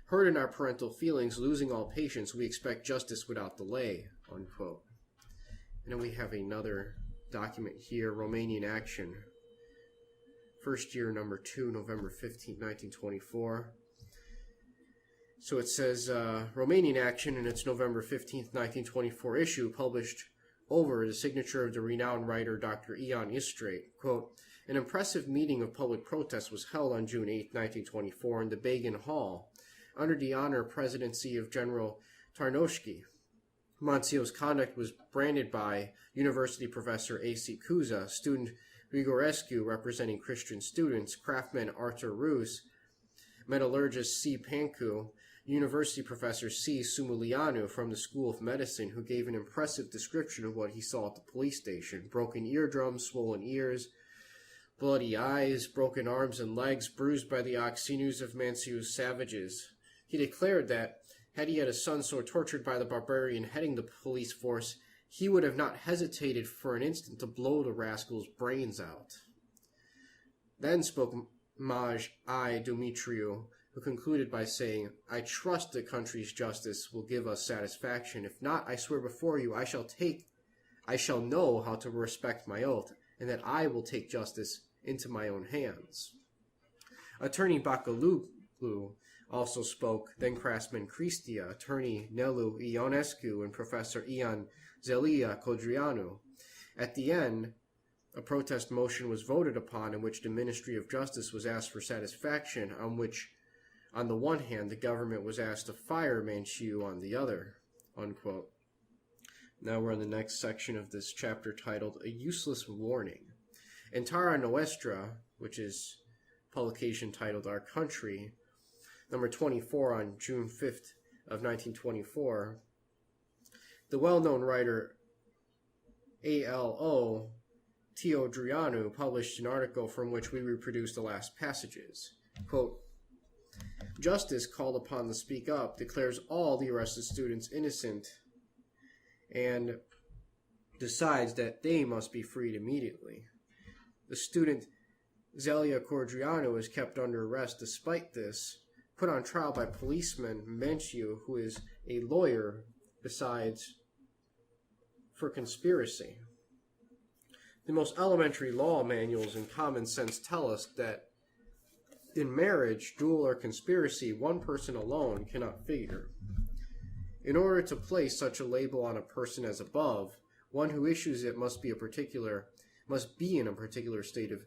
Hurt in our parental feelings, losing all patience, we expect justice without delay, unquote. And then we have another document here, Romanian Action. First year, number 2, November 15, 1924. So it says, Romanian Action in its November 15, 1924 issue, published over the signature of the renowned writer Dr. Ion Istrait, quote, an impressive meeting of public protest was held on June 8, 1924 in the Begin Hall, under the honor presidency of General Tarnoshki. Manciu's conduct was branded by University Professor A.C. Cuza, student Grigorescu representing Christian students, craftsman Artur Rus, metallurgist C. Pancu, University Professor C. Sumulianu from the School of Medicine, who gave an impressive description of what he saw at the police station: broken eardrums, swollen ears, bloody eyes, broken arms and legs, bruised by the ox sinews of Manciu's savages. He declared that, had he had a son so tortured by the barbarian heading the police force, he would have not hesitated for an instant to blow the rascal's brains out. Then spoke Maj I. Dumitriu, who concluded by saying, I trust the country's justice will give us satisfaction. If not, I swear before you, I shall know how to respect my oath, and that I will take justice into my own hands. Attorney Bakaloglu Also spoke then-craftsman Cristia, attorney Nelu Ionescu, and Professor Ion Zelia Codreanu. At the end, a protest motion was voted upon in which the Ministry of Justice was asked for satisfaction, on which, on the one hand, the government was asked to fire Manchu on the other, unquote. Now we're on the next section of this chapter titled A Useless Warning. In Tara Nuestra, which is publication titled Our Country, number 24 on June 5th of 1924, the well-known writer A.L.O. Codreanu published an article from which we reproduce the last passages. Quote, Justice, called upon to speak up, declares all the arrested students innocent and decides that they must be freed immediately. The student Zelia Codreanu is kept under arrest despite this, put on trial by policeman Manchu, who is a lawyer besides for conspiracy. The most elementary law manuals and common sense tell us that in marriage, duel, or conspiracy, one person alone cannot figure. In order to place such a label on a person as above, one who issues it must be in a particular state of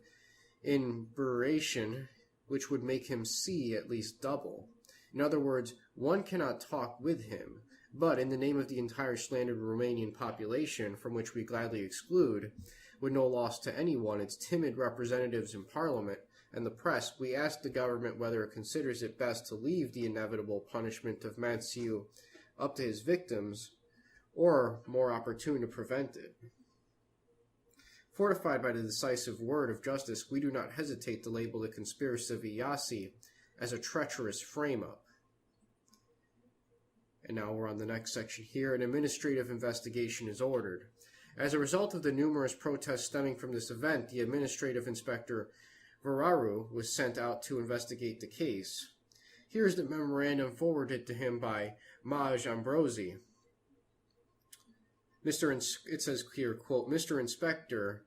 inebriation, which would make him see at least double. In other words, one cannot talk with him, but in the name of the entire slandered Romanian population, from which we gladly exclude, with no loss to anyone, its timid representatives in Parliament and the press, we ask the government whether it considers it best to leave the inevitable punishment of Manchu up to his victims, or, more opportune, to prevent it. Fortified by the decisive word of justice, we do not hesitate to label the conspiracy of Iasi as a treacherous frame-up. And now we're on the next section here. An administrative investigation is ordered. As a result of the numerous protests stemming from this event, the administrative inspector Veraru was sent out to investigate the case. Here is the memorandum forwarded to him by Maj Ambrosi. It says here, quote, Mr. Inspector,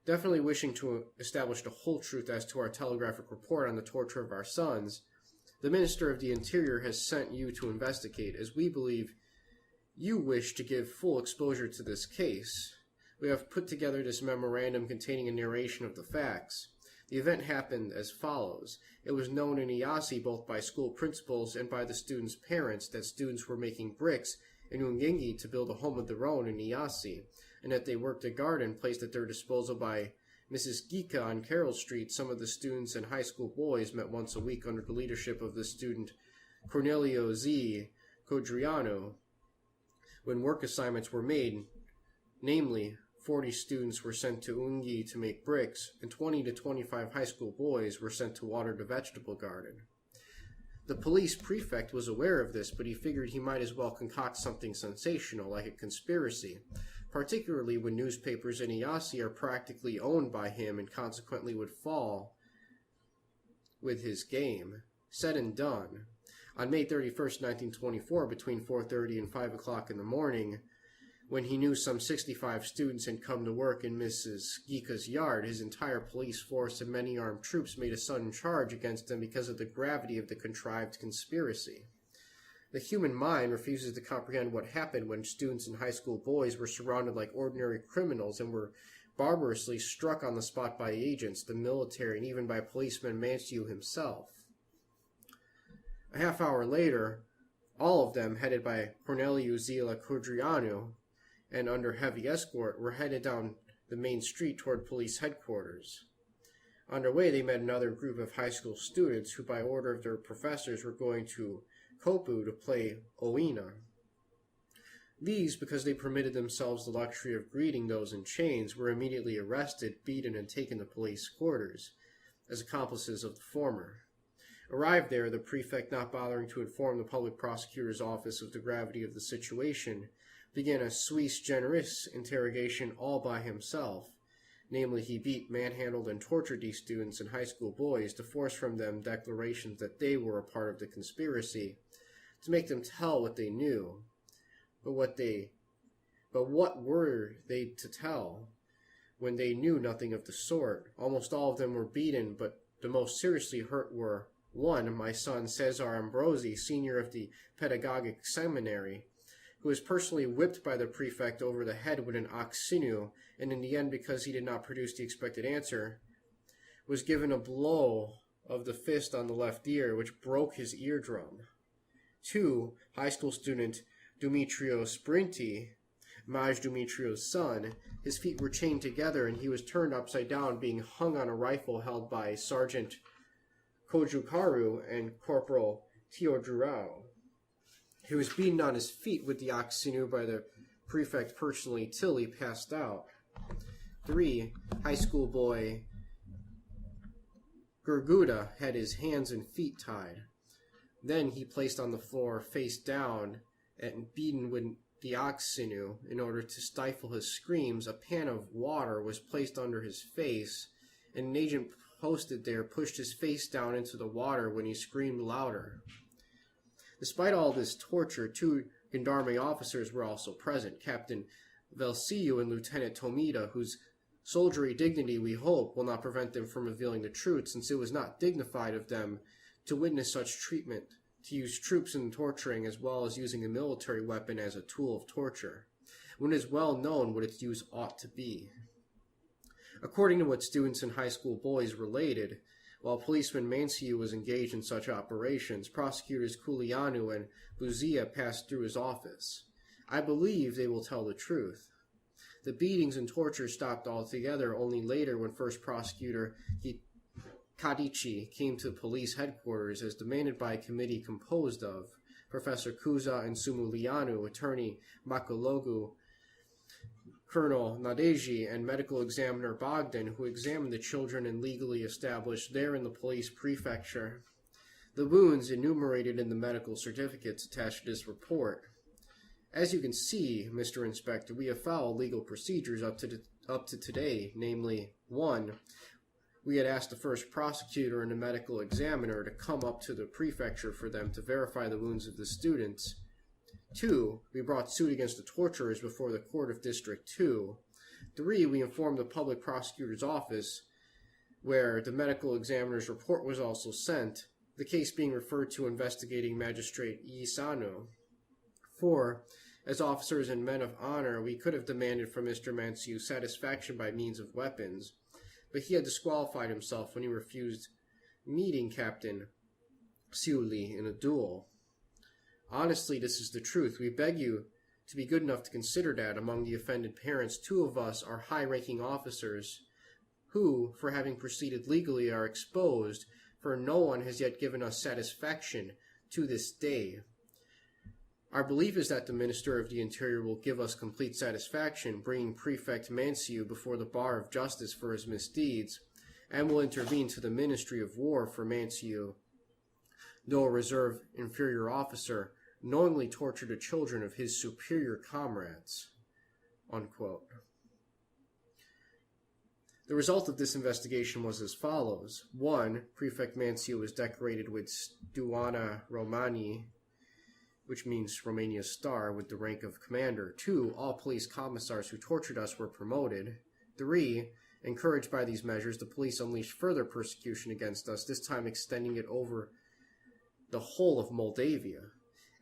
definitely wishing to establish the whole truth as to our telegraphic report on the torture of our sons, the Minister of the Interior has sent you to investigate, as we believe you wish to give full exposure to this case. We have put together this memorandum containing a narration of the facts. The event happened as follows. It was known in Iasi both by school principals and by the students' parents that students were making bricks in Ungengi to build a home of their own in Iasi, and that they worked a garden placed at their disposal by Mrs. Gika on Carroll Street. Some of the students and high school boys met once a week under the leadership of the student Corneliu Codreanu. When work assignments were made, namely, 40 students were sent to Ungi to make bricks, and 20 to 25 high school boys were sent to water the vegetable garden. The police prefect was aware of this, but he figured he might as well concoct something sensational, like a conspiracy, particularly when newspapers in Iasi are practically owned by him and consequently would fall with his game. Said and done. On May 31st, 1924, between 4:30 and 5 o'clock in the morning, when he knew some 65 students had come to work in Mrs. Gika's yard, his entire police force and many armed troops made a sudden charge against him because of the gravity of the contrived conspiracy. The human mind refuses to comprehend what happened when students and high school boys were surrounded like ordinary criminals and were barbarously struck on the spot by agents, the military, and even by policeman Manchu himself. A half hour later, all of them, headed by Corneliu Codreanu, and under heavy escort, were headed down the main street toward police headquarters. On their way, they met another group of high school students who, by order of their professors, were going to Kopu to play Oina. These, because they permitted themselves the luxury of greeting those in chains, were immediately arrested, beaten, and taken to police quarters, as accomplices of the former. Arrived there, the prefect, not bothering to inform the public prosecutor's office of the gravity of the situation, began a suis generis interrogation all by himself. Namely, he beat, manhandled, and tortured these students and high school boys to force from them declarations that they were a part of the conspiracy, to make them tell what they knew. But what were they to tell when they knew nothing of the sort? Almost all of them were beaten, but the most seriously hurt were One, my son Cesar Ambrosi, senior of the Pedagogic Seminary, who was personally whipped by the prefect over the head with an ox sinew, and in the end, because he did not produce the expected answer, was given a blow of the fist on the left ear, which broke his eardrum. 2, high school student Dumitrios Sprinti, Maj Dumitrios' son. His feet were chained together, and he was turned upside down, being hung on a rifle held by Sergeant Kojukaru and Corporal Teodorou. He was beaten on his feet with the ox sinew by the prefect personally till he passed out. 3, high school boy Gurguda had his hands and feet tied. Then he placed on the floor face down and beaten with the ox sinew. In order to stifle his screams, a pan of water was placed under his face, and an agent posted there pushed his face down into the water when he screamed louder. Despite all this torture, 2 gendarme officers were also present, Captain Velsiu and Lieutenant Tomita, whose soldierly dignity, we hope, will not prevent them from revealing the truth, since it was not dignified of them to witness such treatment, to use troops in torturing as well as using a military weapon as a tool of torture, when it is well known what its use ought to be. According to what students and high school boys related, while policeman Manciu was engaged in such operations, prosecutors Codreanu and Buzia passed through his office. I believe they will tell the truth. The beatings and torture stopped altogether only later, when first prosecutor Kadichi came to police headquarters as demanded by a committee composed of Professor Kuza and Sumulianu, attorney Makologu, Colonel Nadeji, and medical examiner Bogdan, who examined the children and legally established there in the police prefecture the wounds enumerated in the medical certificates attached to this report. As you can see, Mr. Inspector, we have followed legal procedures up to today, namely, 1, we had asked the first prosecutor and the medical examiner to come up to the prefecture for them to verify the wounds of the students. 2, we brought suit against the torturers before the Court of District 2. 3, we informed the public prosecutor's office, where the medical examiner's report was also sent, the case being referred to investigating magistrate Isano. 4, as officers and men of honor, we could have demanded from Mr. Manciu satisfaction by means of weapons, but he had disqualified himself when he refused meeting Captain Siuli in a duel. Honestly, this is the truth. We beg you to be good enough to consider that among the offended parents, 2 of us are high-ranking officers who, for having proceeded legally, are exposed, for no one has yet given us satisfaction to this day. Our belief is that the Minister of the Interior will give us complete satisfaction, bringing Prefect Manciu before the bar of justice for his misdeeds, and will intervene to the Ministry of War for Manciu, though a reserve inferior officer, knowingly tortured the children of his superior comrades." Unquote. The result of this investigation was as follows. 1, Prefect Manciu was decorated with Stuana Romani, which means Romania's star, with the rank of commander. 2, all police commissars who tortured us were promoted. 3, encouraged by these measures, the police unleashed further persecution against us, this time extending it over the whole of Moldavia.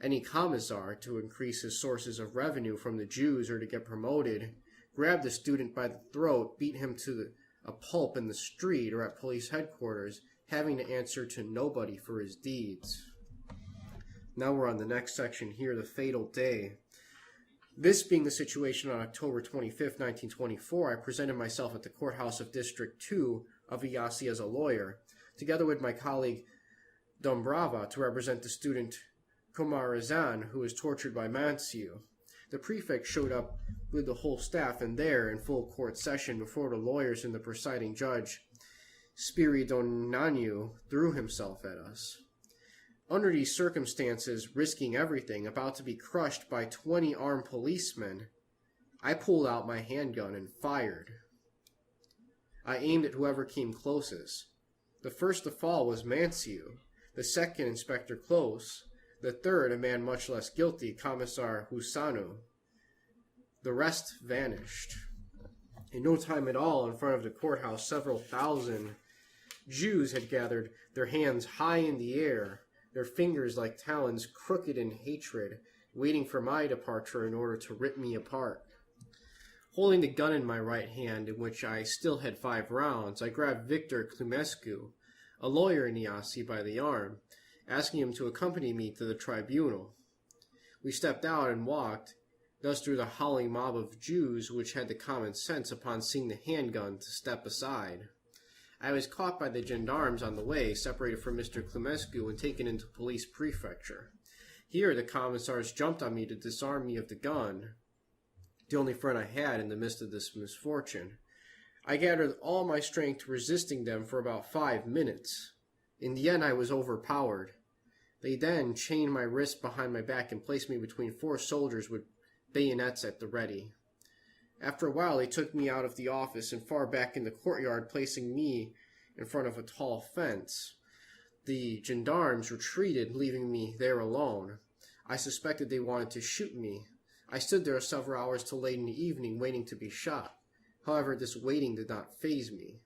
Any commissar, to increase his sources of revenue from the Jews or to get promoted, grabbed a student by the throat, beat him to a pulp in the street or at police headquarters, having to answer to nobody for his deeds. Now we're on the next section here, the fatal day. This being the situation on October 25th, 1924, I presented myself at the courthouse of District 2 of Iasi as a lawyer, together with my colleague Dombrava, to represent the student Komarazan, who was tortured by Manciu. The prefect showed up with the whole staff, and there, in full court session, before the lawyers and the presiding judge, Spiridonanu threw himself at us. Under these circumstances, risking everything, about to be crushed by 20 armed policemen, I pulled out my handgun and fired. I aimed at whoever came closest. The first to fall was Manciu, the second Inspector Close, the third, a man much less guilty, Commissar Husanu. The rest vanished. In no time at all, in front of the courthouse, several thousand Jews had gathered, their hands high in the air, their fingers like talons crooked in hatred, waiting for my departure in order to rip me apart. Holding the gun in my right hand, in which I still had 5 rounds, I grabbed Victor Clumescu, a lawyer in Iasi, by the arm, asking him to accompany me to the tribunal. We stepped out and walked, thus through the howling mob of Jews which had the common sense upon seeing the handgun to step aside. I was caught by the gendarmes on the way, separated from Mr. Clumescu, and taken into police prefecture. Here the commissars jumped on me to disarm me of the gun, the only friend I had in the midst of this misfortune. I gathered all my strength resisting them for about 5 minutes. In the end I was overpowered. They then chained my wrists behind my back and placed me between 4 soldiers with bayonets at the ready. After a while they took me out of the office and far back in the courtyard, placing me in front of a tall fence. The gendarmes retreated, leaving me there alone. I suspected they wanted to shoot me. I stood there several hours till late in the evening, waiting to be shot. However, this waiting did not faze me.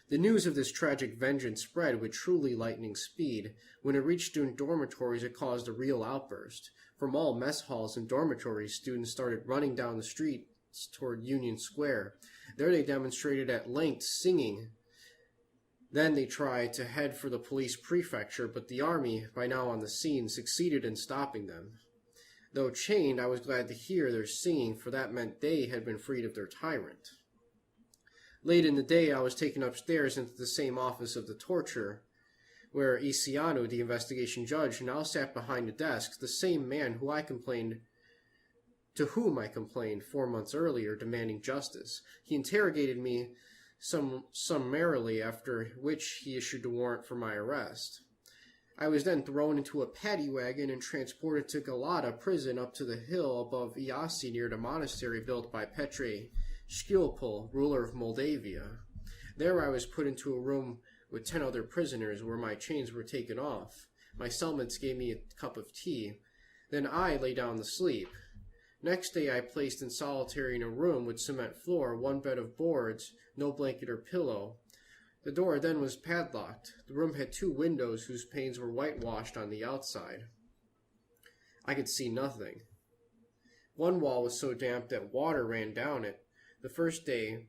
The news of this tragic vengeance spread with truly lightning speed. When it reached student dormitories, it caused a real outburst. From all mess halls and dormitories, students started running down the streets toward Union Square. There they demonstrated at length, singing. Then they tried to head for the police prefecture, but the army, by now on the scene, succeeded in stopping them. Though chained, I was glad to hear their singing, for that meant they had been freed of their tyrant. Late in the day, I was taken upstairs into the same office of the torture, where Isiano, the investigation judge, now sat behind a desk, the same man to whom I complained 4 months earlier, demanding justice. He interrogated me summarily, after which he issued a warrant for my arrest. I was then thrown into a paddy wagon and transported to Galata prison up to the hill above Iasi near the monastery built by Petre Shkilpul, ruler of Moldavia. There I was put into a room with 10 other prisoners where my chains were taken off. My cellmates gave me a cup of tea. Then I lay down to sleep. Next day I placed in solitary in a room with cement floor, 1 bed of boards, no blanket or pillow. The door then was padlocked. The room had 2 windows whose panes were whitewashed on the outside. I could see nothing. One wall was so damp that water ran down it. The first day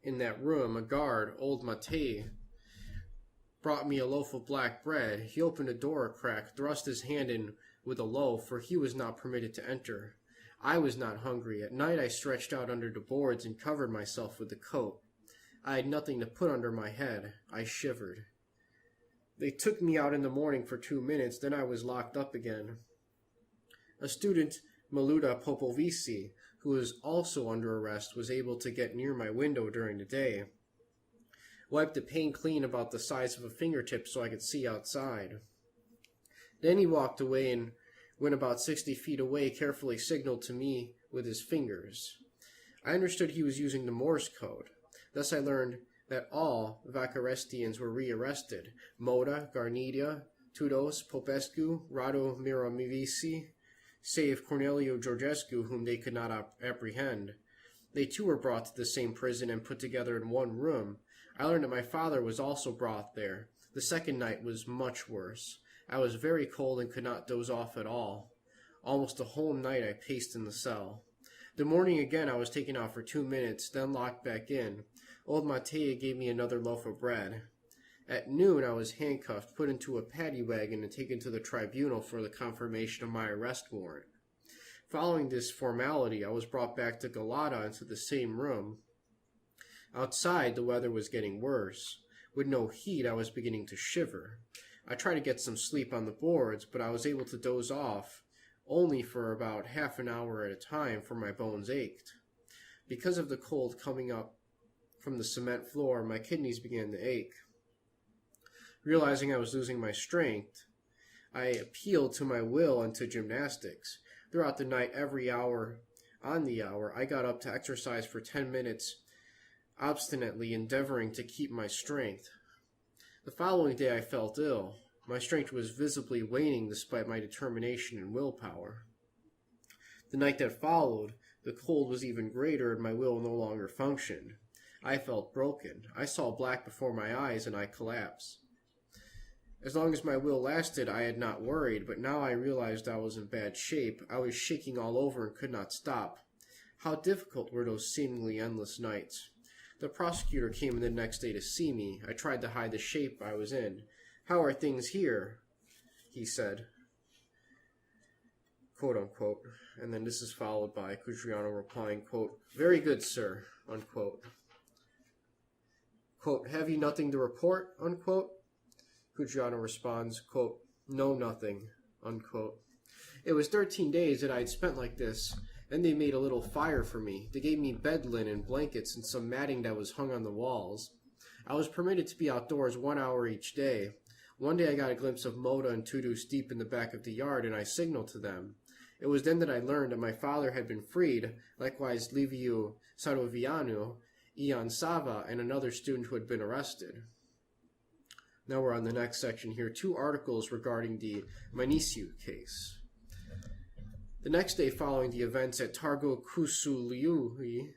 in that room, a guard, old Mate, brought me a loaf of black bread. He opened a door a crack, thrust his hand in with a loaf, for he was not permitted to enter. I was not hungry. At night I stretched out under the boards and covered myself with the coat. I had nothing to put under my head. I shivered. They took me out in the morning for 2 minutes, then I was locked up again. A student, Maluda Popovici, who was also under arrest, was able to get near my window during the day. Wiped the pane clean about the size of a fingertip so I could see outside. Then he walked away and, when about 60 feet away, carefully signaled to me with his fingers. I understood he was using the Morse code. Thus I learned that all Vacarestians were rearrested: Moda, Garnidia, Tudos, Popescu, Radu Miramivici, save Corneliu Georgescu, whom they could not apprehend. They too were brought to the same prison and put together in 1 room. I learned that my father was also brought there. The second night was much worse. I was very cold and could not doze off at all. Almost the whole night I paced in the cell. The morning again I was taken out for 2 minutes, then locked back in. Old Matea gave me another loaf of bread. At noon I was handcuffed, put into a paddy wagon, and taken to the tribunal for the confirmation of my arrest warrant. Following this formality, I was brought back to Galata into the same room. Outside, the weather was getting worse. With no heat, I was beginning to shiver. I tried to get some sleep on the boards, but I was able to doze off only for about half an hour at a time, for my bones ached. Because of the cold coming up from the cement floor, my kidneys began to ache. Realizing I was losing my strength, I appealed to my will and to gymnastics. Throughout the night, every hour on the hour, I got up to exercise for 10 minutes, obstinately endeavoring to keep my strength. The following day I felt ill. My strength was visibly waning despite my determination and willpower. The night that followed, the cold was even greater and my will no longer functioned. I felt broken. I saw black before my eyes, and I collapsed. As long as my will lasted, I had not worried, but now I realized I was in bad shape. I was shaking all over and could not stop. How difficult were those seemingly endless nights. The prosecutor came in the next day to see me. I tried to hide the shape I was in. "How are things here?" he said, quote unquote. And then this is followed by Codreanu replying, quote, "Very good, sir," unquote. Quote, "Have you nothing to report?" unquote. Codreanu responds, quote, "No, nothing," unquote. It was 13 days that I had spent like this. Then they made a little fire for me. They gave me bed linen, blankets, and some matting that was hung on the walls. I was permitted to be outdoors 1 hour each day. One day I got a glimpse of Moda and Tudus deep in the back of the yard, and I signaled to them. It was then that I learned that my father had been freed, likewise Liviu Sarovianu, Ian Sava, and another student who had been arrested. Now we're on the next section here, 2 articles regarding the Manisiu case. The next day following the events at Targo Kusuliui,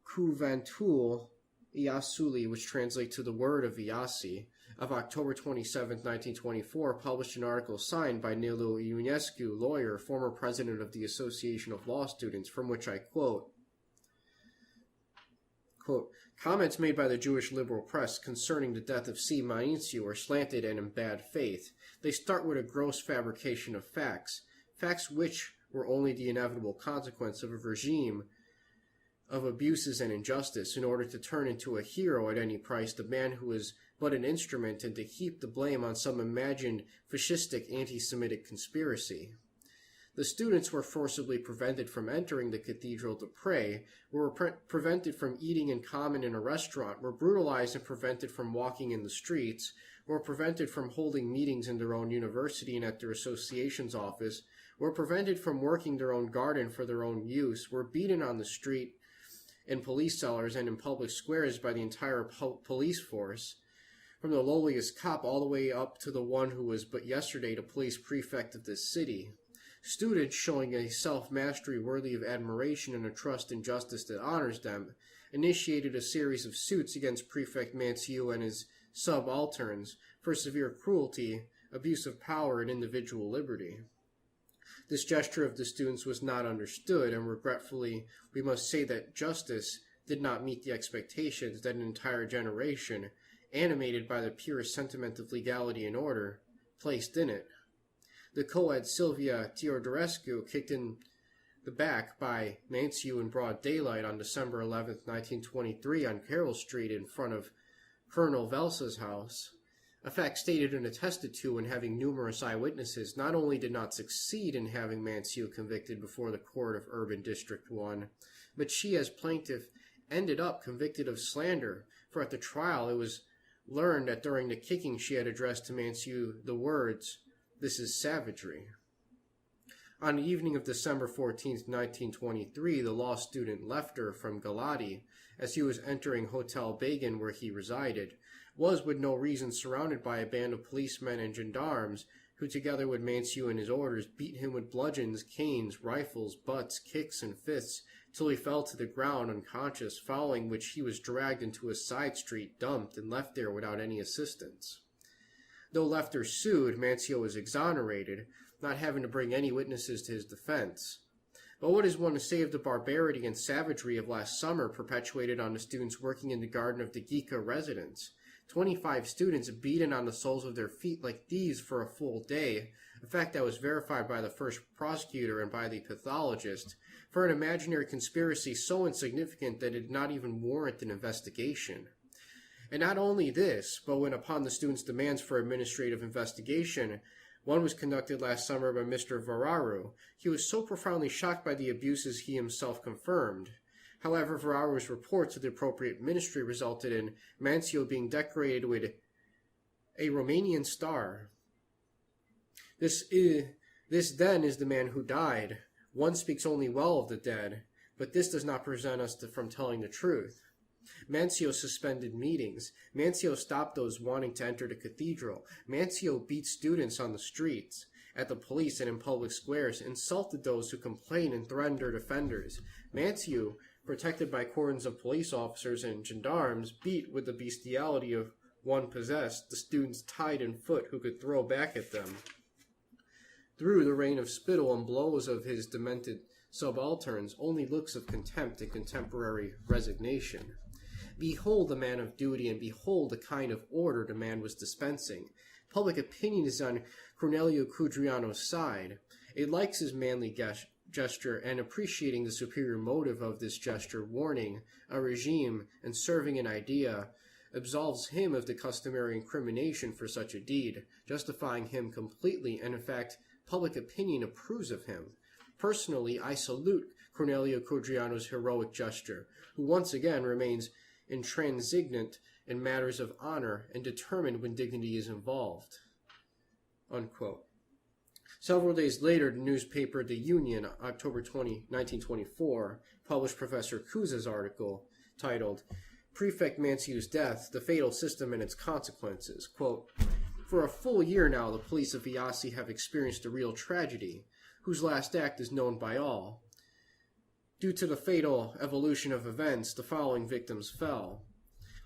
Kuvantul Iasuli, which translates to the Word of Iasi, of October 27, 1924, published an article signed by Nilu Ionescu, lawyer, former president of the Association of Law Students, from which I quote, "Comments made by the Jewish liberal press concerning the death of C. Manisiu are slanted and in bad faith. They start with a gross fabrication of facts which were only the inevitable consequence of a regime of abuses and injustice, in order to turn into a hero at any price the man who is but an instrument, and to heap the blame on some imagined fascistic anti-Semitic conspiracy. The students were forcibly prevented from entering the cathedral to pray, were prevented from eating in common in a restaurant, were brutalized and prevented from walking in the streets, were prevented from holding meetings in their own university and at their association's office, were prevented from working their own garden for their own use, were beaten on the street, in police cellars, and in public squares by the entire police force, from the lowliest cop all the way up to the one who was but yesterday the police prefect of this city. Students, showing a self-mastery worthy of admiration and a trust in justice that honors them, initiated a series of suits against Prefect Mansiu and his subalterns for severe cruelty, abuse of power, and individual liberty. This gesture of the students was not understood, and regretfully we must say that justice did not meet the expectations that an entire generation, animated by the purest sentiment of legality and order, placed in it. The co-ed Sylvia Teodorescu, kicked in the back by Mansiu in broad daylight on December 11, 1923, on Carroll Street in front of Colonel Velsa's house, a fact stated and attested to in having numerous eyewitnesses, not only did not succeed in having Mansiu convicted before the court of Urban District 1, but she, as plaintiff, ended up convicted of slander, for at the trial it was learned that during the kicking she had addressed to Mansiu the words, "This is savagery." On the evening of December 14, 1923, the law student left her from Galati as he was entering Hotel Begin, where he resided, was with no reason surrounded by a band of policemen and gendarmes who, together with Mansiu and his orders, beat him with bludgeons, canes, rifles, butts, kicks, and fists, till he fell to the ground unconscious, following which he was dragged into a side street, dumped, and left there without any assistance. Though left or sued, Mansiu was exonerated, not having to bring any witnesses to his defense. But what is one to say of the barbarity and savagery of last summer perpetuated on the students working in the garden of the Gika residence? 25 students beaten on the soles of their feet like these for a full day, a fact that was verified by the first prosecutor and by the pathologist, for an imaginary conspiracy so insignificant that it did not even warrant an investigation. And not only this, but when upon the students' demands for administrative investigation, one was conducted last summer by Mr. Vararu, he was so profoundly shocked by the abuses he himself confirmed. However, Vararu's report to the appropriate ministry resulted in Mansiu being decorated with a Romanian star. This then is the man who died. One speaks only well of the dead, but this does not prevent us from telling the truth. Mansiu suspended meetings. Mansiu stopped those wanting to enter the cathedral. Mansiu beat students on the streets, at the police, and in public squares, insulted those who complained and threatened their defenders. Mansiu protected by cordons of police officers and gendarmes, beat with the bestiality of one possessed the students tied in foot who could throw back at them. Through the rain of spittle and blows of his demented subalterns, only looks of contempt and contemporary resignation. Behold the man of duty, and behold the kind of order the man was dispensing. Public opinion is on Corneliu Codreanu's side. It likes his manly gesture, and appreciating the superior motive of this gesture, warning a regime and serving an idea, absolves him of the customary incrimination for such a deed, justifying him completely, and in fact, public opinion approves of him. Personally, I salute Corneliu Codreanu's heroic gesture, who once again remains intransigent in matters of honor and determined when dignity is involved." Unquote. Several days later, the newspaper The Union, October 20, 1924, published Professor Cusa's article titled "Prefect Manciu's Death, the Fatal System and Its Consequences." Quote, "For a full year now, the police of Iasi have experienced a real tragedy, whose last act is known by all. Due to the fatal evolution of events, the following victims fell: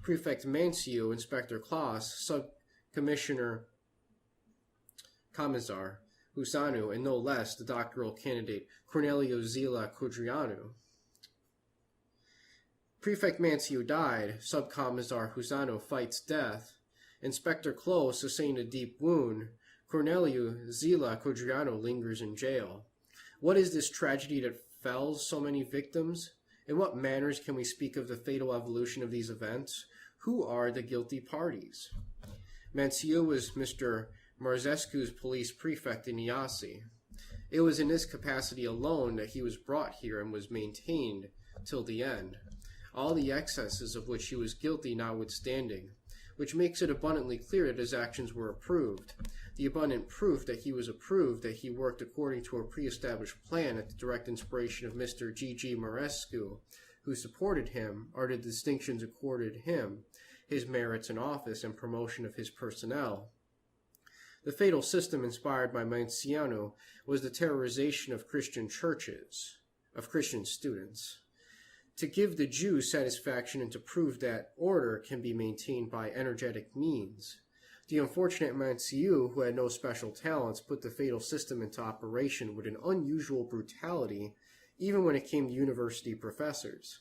Prefect Manciu, Inspector Klaas, Sub-Commissioner Commissar Husanu, and no less the doctoral candidate Corneliu Codreanu. Prefect Manciu died, Sub-Commissar Husanu fights death, Inspector Clow sustained a deep wound, Corneliu Codreanu lingers in jail. What is this tragedy that fells so many victims? In what manners can we speak of the fatal evolution of these events? Who are the guilty parties? Manciu was Mr. Marzescu's police prefect in Iasi. It was in this capacity alone that he was brought here and was maintained till the end, all the excesses of which he was guilty notwithstanding, which makes it abundantly clear that his actions were approved. The abundant proof that he was approved, that he worked according to a pre-established plan at the direct inspiration of Mr. G.G. Marescu, who supported him, are the distinctions accorded him, his merits in office, and promotion of his personnel. The fatal system inspired by Manciano was the terrorization of Christian churches, of Christian students. To give the Jews satisfaction and to prove that order can be maintained by energetic means. The unfortunate Manciu, who had no special talents, put the fatal system into operation with an unusual brutality, even when it came to university professors.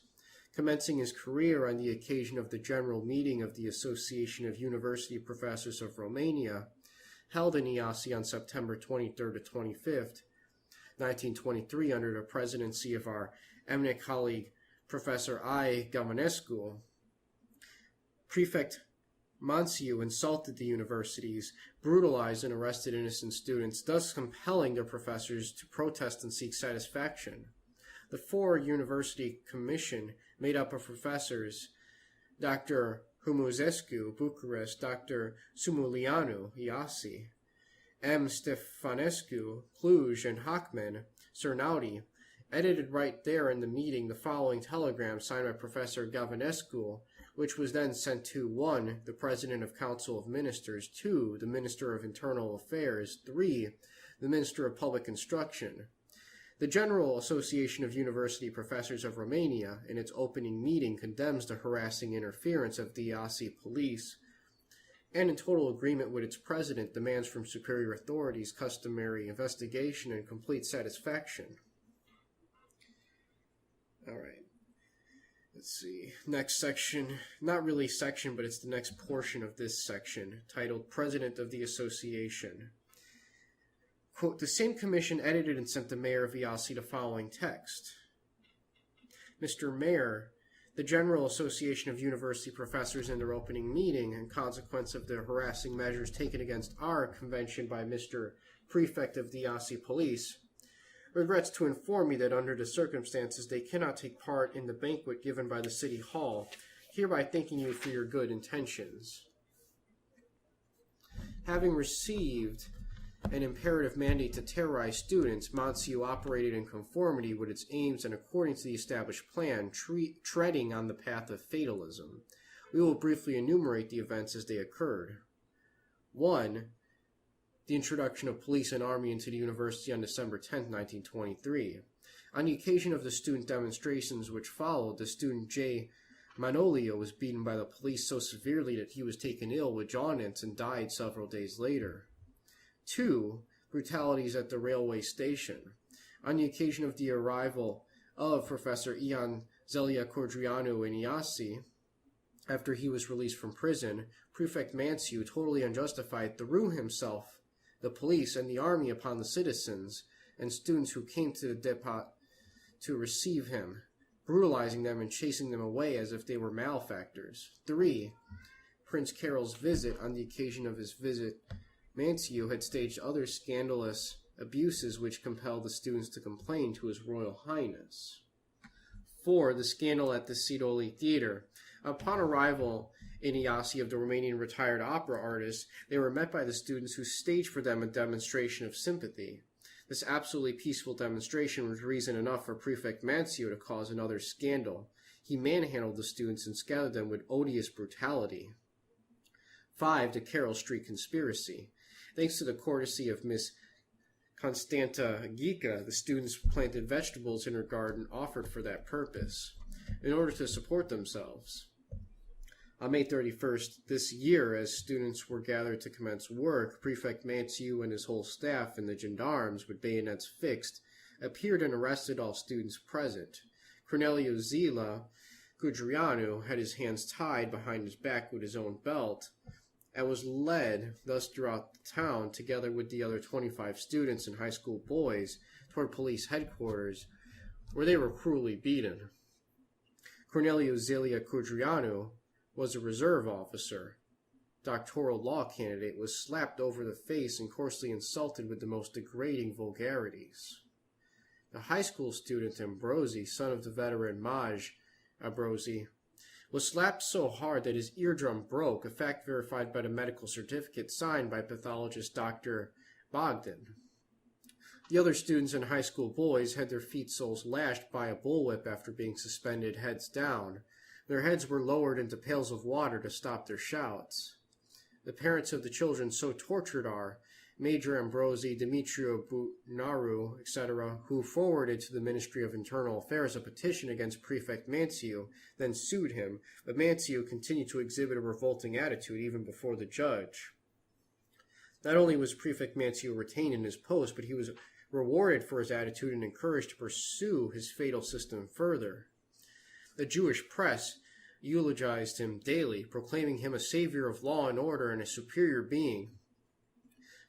Commencing his career on the occasion of the General Meeting of the Association of University Professors of Romania, held in Iasi on September 23rd to 25th, 1923, under the presidency of our eminent colleague, Professor I. Gavanescu, Prefect Manciu insulted the universities, brutalized and arrested innocent students, thus compelling their professors to protest and seek satisfaction. The four university commission, made up of professors Dr. Humuzescu, Bucharest, Dr. Sumulianu, Iasi, M. Stefanescu, Cluj, and Hockman, Cernaudi, edited right there in the meeting the following telegram signed by Professor Gavanescu, which was then sent to 1. The President of Council of Ministers, 2. The Minister of Internal Affairs, 3. The Minister of Public Instruction. The General Association of University Professors of Romania, in its opening meeting, condemns the harassing interference of the Iasi police, and in total agreement with its president, demands from superior authorities customary investigation and complete satisfaction. All right. Let's see. Next section. Not really section, but it's the next portion of this section, titled President of the Association. Quote, the same commission edited and sent the mayor of Iasi the following text. Mr. Mayor, the General Association of University Professors in their opening meeting, in consequence of the harassing measures taken against our convention by Mr. Prefect of the Iasi Police, regrets to inform me that under the circumstances they cannot take part in the banquet given by the City Hall, hereby thanking you for your good intentions. Having received an imperative mandate to terrorize students, Manciu operated in conformity with its aims and according to the established plan, treading on the path of fatalism. We will briefly enumerate the events as they occurred. 1. The introduction of police and army into the university on December 10, 1923. On the occasion of the student demonstrations which followed, the student J. Manolio was beaten by the police so severely that he was taken ill with jaundice and died several days later. 2. Brutalities at the railway station. On the occasion of the arrival of Professor Ion Zelia Codreanu in Iasi, after he was released from prison, Prefect Manciu, totally unjustified, threw himself, the police, and the army upon the citizens and students who came to the depot to receive him, brutalizing them and chasing them away as if they were malefactors. 3. Prince Carol's visit. On the occasion of his visit, Manciu had staged other scandalous abuses which compelled the students to complain to His Royal Highness. 4. The scandal at the Sidoli Theater. Upon arrival in Iasi of the Romanian retired opera artists, they were met by the students who staged for them a demonstration of sympathy. This absolutely peaceful demonstration was reason enough for Prefect Manciu to cause another scandal. He manhandled the students and scattered them with odious brutality. 5. The Carroll Street Conspiracy. Thanks to the courtesy of Miss Constanta Gica, the students planted vegetables in her garden offered for that purpose, in order to support themselves. On May 31st this year, as students were gathered to commence work, Prefect Manciu and his whole staff and the gendarmes, with bayonets fixed, appeared and arrested all students present. Corneliu Codreanu had his hands tied behind his back with his own belt, and was led thus throughout the town, together with the other 25 students and high school boys, toward police headquarters, where they were cruelly beaten. Corneliu Zelia Codreanu was a reserve officer. Doctoral law candidate, was slapped over the face and coarsely insulted with the most degrading vulgarities. The high school student Ambrosi, son of the veteran Maj Ambrosi, was slapped so hard that his eardrum broke, a fact verified by the medical certificate signed by pathologist Dr. Bogdan. The other students and high school boys had their feet soles lashed by a bullwhip after being suspended heads down. Their heads were lowered into pails of water to stop their shouts. The parents of the children so tortured are Major Ambrosi, Demetrio Bunaru, etc., who forwarded to the Ministry of Internal Affairs a petition against Prefect Manciu, then sued him, but Manciu continued to exhibit a revolting attitude even before the judge. Not only was Prefect Manciu retained in his post, but he was rewarded for his attitude and encouraged to pursue his fatal system further. The Jewish press eulogized him daily, proclaiming him a savior of law and order and a superior being.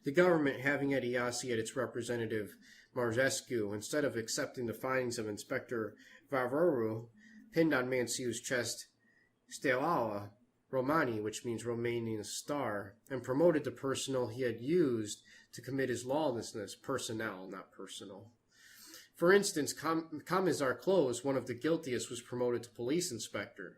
The government, having at Iasi at its representative Marzescu, instead of accepting the findings of Inspector Varvaru, pinned on Manciu's chest Steaua Romani, which means Romanian star, and promoted the personnel he had used to commit his lawlessness, personnel, not personal. For instance, Commissar Close, one of the guiltiest, was promoted to police inspector.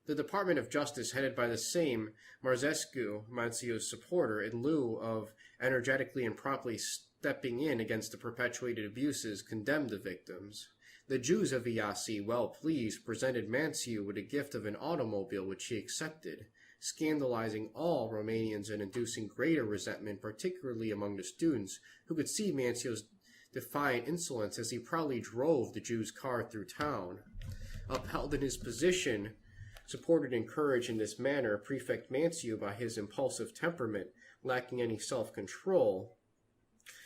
The Department of Justice, headed by the same Marzescu, Manciu's supporter, in lieu of energetically and promptly stepping in against the perpetuated abuses, condemned the victims. The Jews of Iasi, well pleased, presented Manciu with a gift of an automobile, which he accepted, scandalizing all Romanians and inducing greater resentment, particularly among the students, who could see Manciu's defiant insolence as he proudly drove the Jews' car through town. Upheld in his position, supported and encouraged in this manner, Prefect Manciu, by his impulsive temperament, lacking any self-control,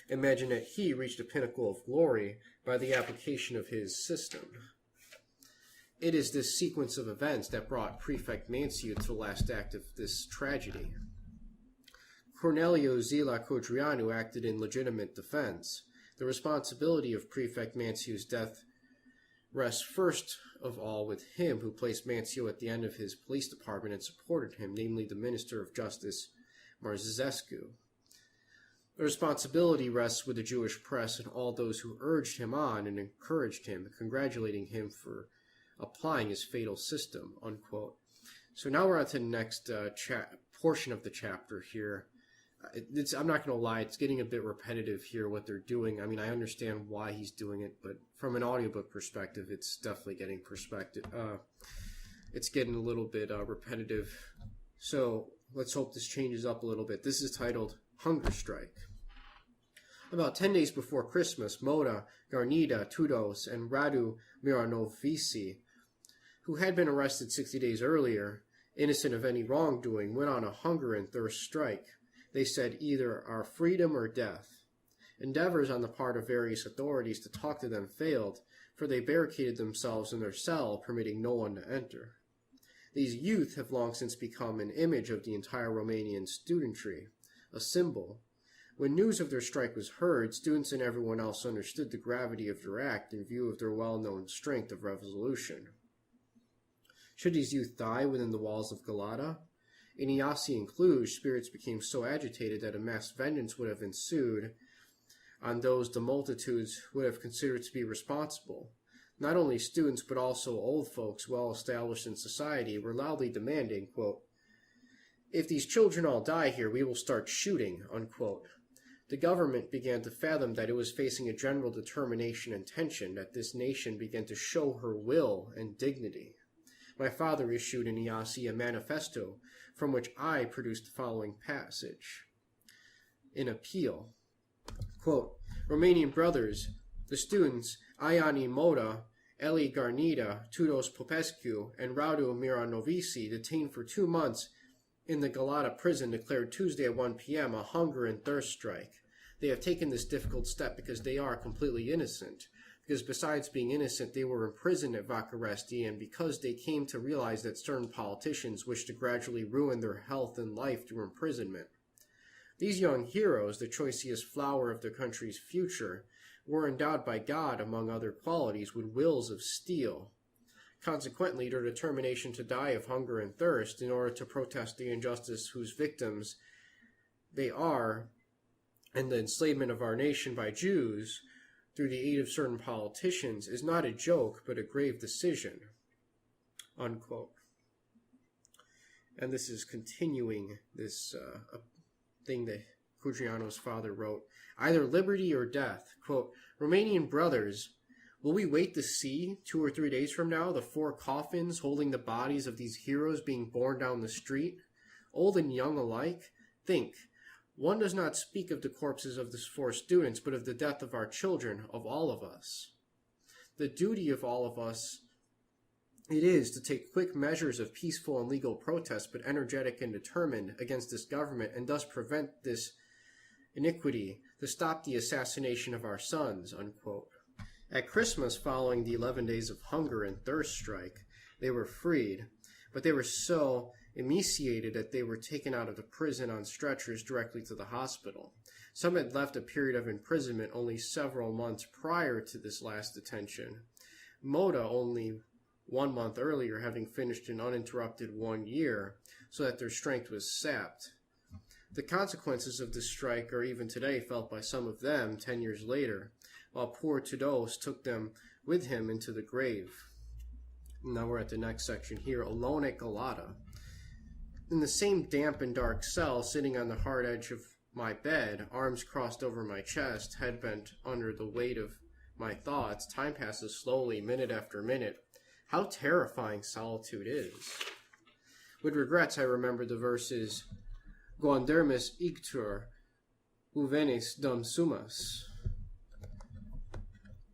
imagined that he reached a pinnacle of glory by the application of his system. It is this sequence of events that brought Prefect Manciu to the last act of this tragedy. Corneliu Zelia Codreanu acted in legitimate defense. The responsibility of Prefect Manciu's death rests first of all with him who placed Manciu at the end of his police department and supported him, namely the Minister of Justice, Marzescu. The responsibility rests with the Jewish press and all those who urged him on and encouraged him, congratulating him for applying his fatal system, unquote. So now we're on to the next portion of the chapter here. I'm not going to lie, it's getting a bit repetitive here, what they're doing. I mean, I understand why he's doing it, but from an audiobook perspective, it's definitely getting it's getting a little bit repetitive. So let's hope this changes up a little bit. This is titled Hunger Strike. About 10 days before Christmas, Moda, Garnida, Tudos, and Radu Miranovici, who had been arrested 60 days earlier, innocent of any wrongdoing, went on a hunger and thirst strike. They said either our freedom or death. Endeavors on the part of various authorities to talk to them failed, for they barricaded themselves in their cell, permitting no one to enter. These youth have long since become an image of the entire Romanian studentry, a symbol. When news of their strike was heard, students and everyone else understood the gravity of their act in view of their well-known strength of resolution. Should these youth die within the walls of Galata? In Iasi and Cluj, spirits became so agitated that a mass vengeance would have ensued on those the multitudes would have considered to be responsible. Not only students, but also old folks well established in society were loudly demanding, quote, "If these children all die here, we will start shooting," unquote. The government began to fathom that it was facing a general determination and tension, that this nation began to show her will and dignity. My father issued in Iasi a manifesto, from which I produced the following passage. In appeal, quote, "Romanian brothers, the students Iani Moda, Eli Garnida, Tudos Popescu, and Radu Miranovici, detained for 2 months in the Galata prison, declared Tuesday at 1 p.m. a hunger and thirst strike. They have taken this difficult step because they are completely innocent, because besides being innocent, they were imprisoned at Vacaresti, and because they came to realize that certain politicians wish to gradually ruin their health and life through imprisonment. These young heroes, the choicest flower of their country's future, were endowed by God, among other qualities, with wills of steel. Consequently, their determination to die of hunger and thirst in order to protest the injustice whose victims they are, and the enslavement of our nation by Jews, through the aid of certain politicians, is not a joke, but a grave decision," unquote. And this is continuing this thing that Codreanu's father wrote. "Either liberty or death." Quote, "Romanian brothers, will we wait to see, 2 or 3 days from now, the 4 coffins holding the bodies of these heroes being borne down the street? Old and young alike? Think. One does not speak of the corpses of the 4 students, but of the death of our children, of all of us. The duty of all of us it is to take quick measures of peaceful and legal protest, but energetic and determined, against this government, and thus prevent this iniquity, to stop the assassination of our sons," unquote. At Christmas, following the 11 days of hunger and thirst strike, they were freed, but they were so emaciated that they were taken out of the prison on stretchers directly to the hospital. Some had left a period of imprisonment only several months prior to this last detention. Moda only 1 month earlier, having finished an uninterrupted 1 year, so that their strength was sapped. The consequences of this strike are even today felt by some of them 10 years later, while poor Tudos took them with him into the grave. Now we're at the next section here, alone at Galata. In the same damp and dark cell, sitting on the hard edge of my bed, arms crossed over my chest, head bent under the weight of my thoughts, time passes slowly, minute after minute. How terrifying solitude is. With regrets, I remember the verses, "Guandermis ictur, uvenis dum sumas."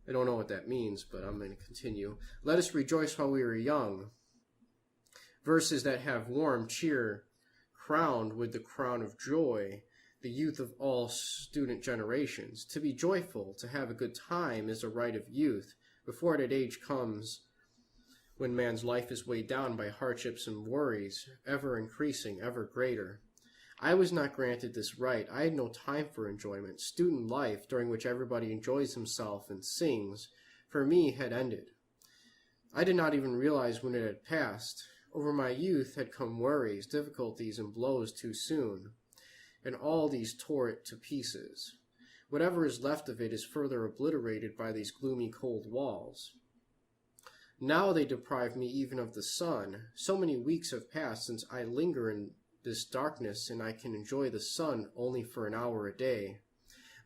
I don't know what that means, but I'm going to continue. "Let us rejoice while we are young." Verses that have warm cheer, crowned with the crown of joy, the youth of all student generations. To be joyful, to have a good time, is a right of youth, before that age comes when man's life is weighed down by hardships and worries, ever increasing, ever greater. I was not granted this right. I had no time for enjoyment. Student life, during which everybody enjoys himself and sings, for me had ended. I did not even realize when it had passed. Over my youth had come worries, difficulties, and blows too soon, and all these tore it to pieces. Whatever is left of it is further obliterated by these gloomy cold walls. Now they deprive me even of the sun. So many weeks have passed since I linger in this darkness, and I can enjoy the sun only for an hour a day.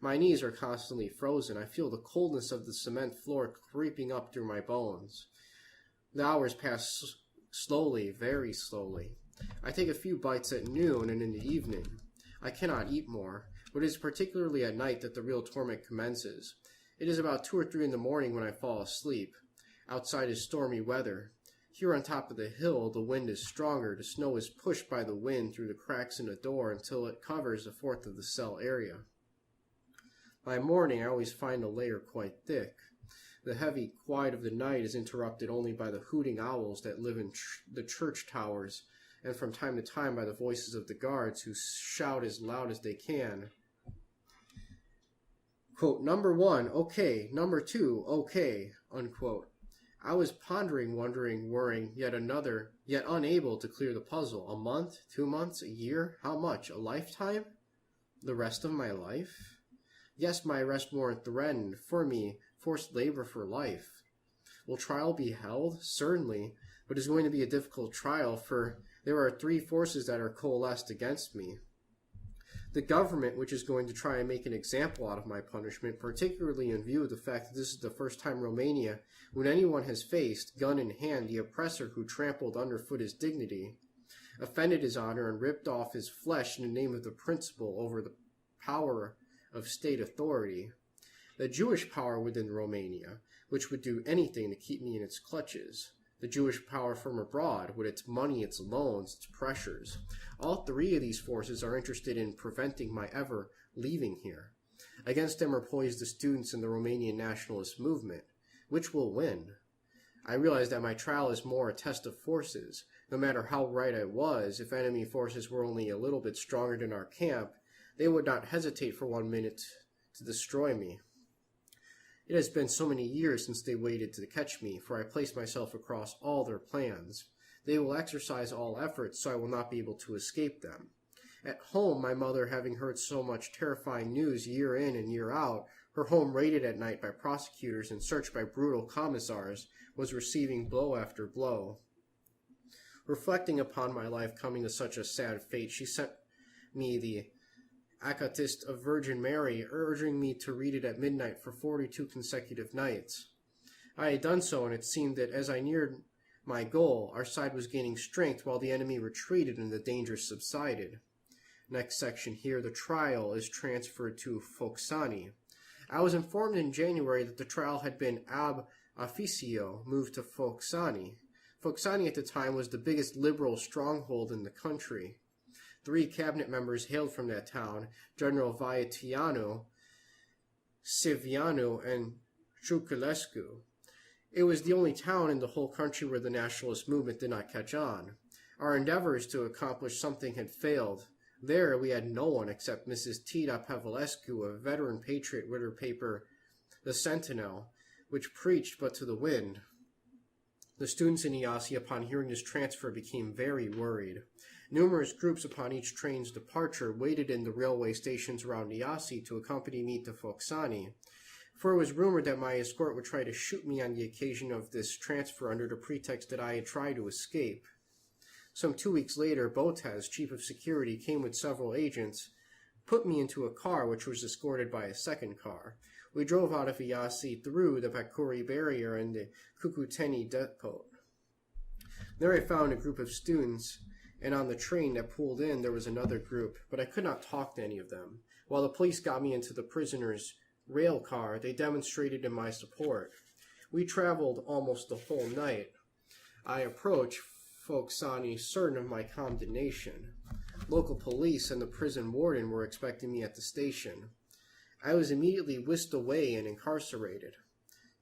My knees are constantly frozen. I feel the coldness of the cement floor creeping up through my bones. The hours pass slowly, very slowly. I take a few bites at noon and in the evening. I cannot eat more. but it is particularly at night that the real torment commences. It is about 2 or 3 in the morning when I fall asleep. Outside is stormy weather. Here on top of the hill, the wind is stronger. The snow is pushed by the wind through the cracks in the door until it covers a fourth of the cell area. By morning, I always find the layer quite thick. The heavy quiet of the night is interrupted only by the hooting owls that live in the church towers, and from time to time by the voices of the guards who shout as loud as they can. Quote, "Number 1, okay. Number 2, okay." Unquote. I was pondering, wondering, worrying, yet unable to clear the puzzle. A month? 2 months? A year? How much? A lifetime? The rest of my life? Yes, my arrest warrant threatened. For me, forced labor for life. Will trial be held? Certainly, but it's going to be a difficult trial, for there are 3 forces that are coalesced against me. The government, which is going to try and make an example out of my punishment, particularly in view of the fact that this is the first time Romania, when anyone has faced, gun in hand, the oppressor who trampled underfoot his dignity, offended his honor, and ripped off his flesh in the name of the principle over the power of state authority. The Jewish power within Romania, which would do anything to keep me in its clutches. The Jewish power from abroad, with its money, its loans, its pressures. All 3 of these forces are interested in preventing my ever leaving here. Against them are poised the students in the Romanian nationalist movement. Which will win? I realize that my trial is more a test of forces. No matter how right I was, if enemy forces were only a little bit stronger than our camp, they would not hesitate for 1 minute to destroy me. It has been so many years since they waited to catch me, for I place myself across all their plans. They will exercise all efforts, so I will not be able to escape them. At home, my mother, having heard so much terrifying news year in and year out, her home raided at night by prosecutors and searched by brutal commissars, was receiving blow after blow. Reflecting upon my life coming to such a sad fate, she sent me the Acatist of Virgin Mary, urging me to read it at midnight for 42 consecutive nights. I had done so, and it seemed that as I neared my goal, our side was gaining strength while the enemy retreated and the danger subsided. Next section here, the trial is transferred to Foxani. I was informed in January that the trial had been ab officio moved to Foxani. Foxani at the time was the biggest liberal stronghold in the country. 3 cabinet members hailed from that town, General Vieteanu, Sivianu, and Ciuculescu. It was the only town in the whole country where the nationalist movement did not catch on. Our endeavors to accomplish something had failed. There we had no one except Mrs. Tita Pavlescu, a veteran patriot with her paper, The Sentinel, which preached but to the wind. The students in Iasi, upon hearing this transfer, became very worried. Numerous groups upon each train's departure waited in the railway stations around Iasi to accompany me to Foxani, for it was rumored that my escort would try to shoot me on the occasion of this transfer under the pretext that I had tried to escape. Some 2 weeks later, Botes, chief of security, came with several agents, put me into a car which was escorted by a second car. We drove out of Iasi through the Pakuri barrier and the Cucuteni depot. There I found a group of students, and on the train that pulled in there was another group, but I could not talk to any of them. While the police got me into the prisoners' rail car, they demonstrated in my support. We traveled almost the whole night. I approached Foxani certain of my condemnation. Local police and the prison warden were expecting me at the station. I was immediately whisked away and incarcerated.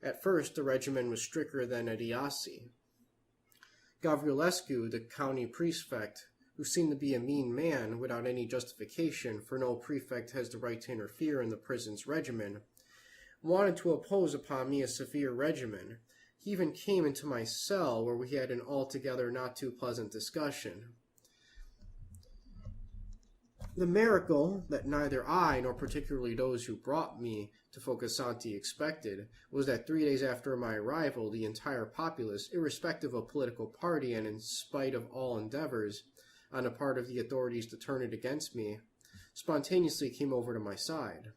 At first, the regimen was stricter than at Iasi. Gavrilescu, the county prefect, who seemed to be a mean man without any justification, for no prefect has the right to interfere in the prison's regimen, wanted to impose upon me a severe regimen. He even came into my cell, where we had an altogether not too pleasant discussion. The miracle that neither I nor particularly those who brought me to Focasanti expected was that 3 days after my arrival, the entire populace, irrespective of political party and in spite of all endeavors on the part of the authorities to turn it against me, spontaneously came over to my side.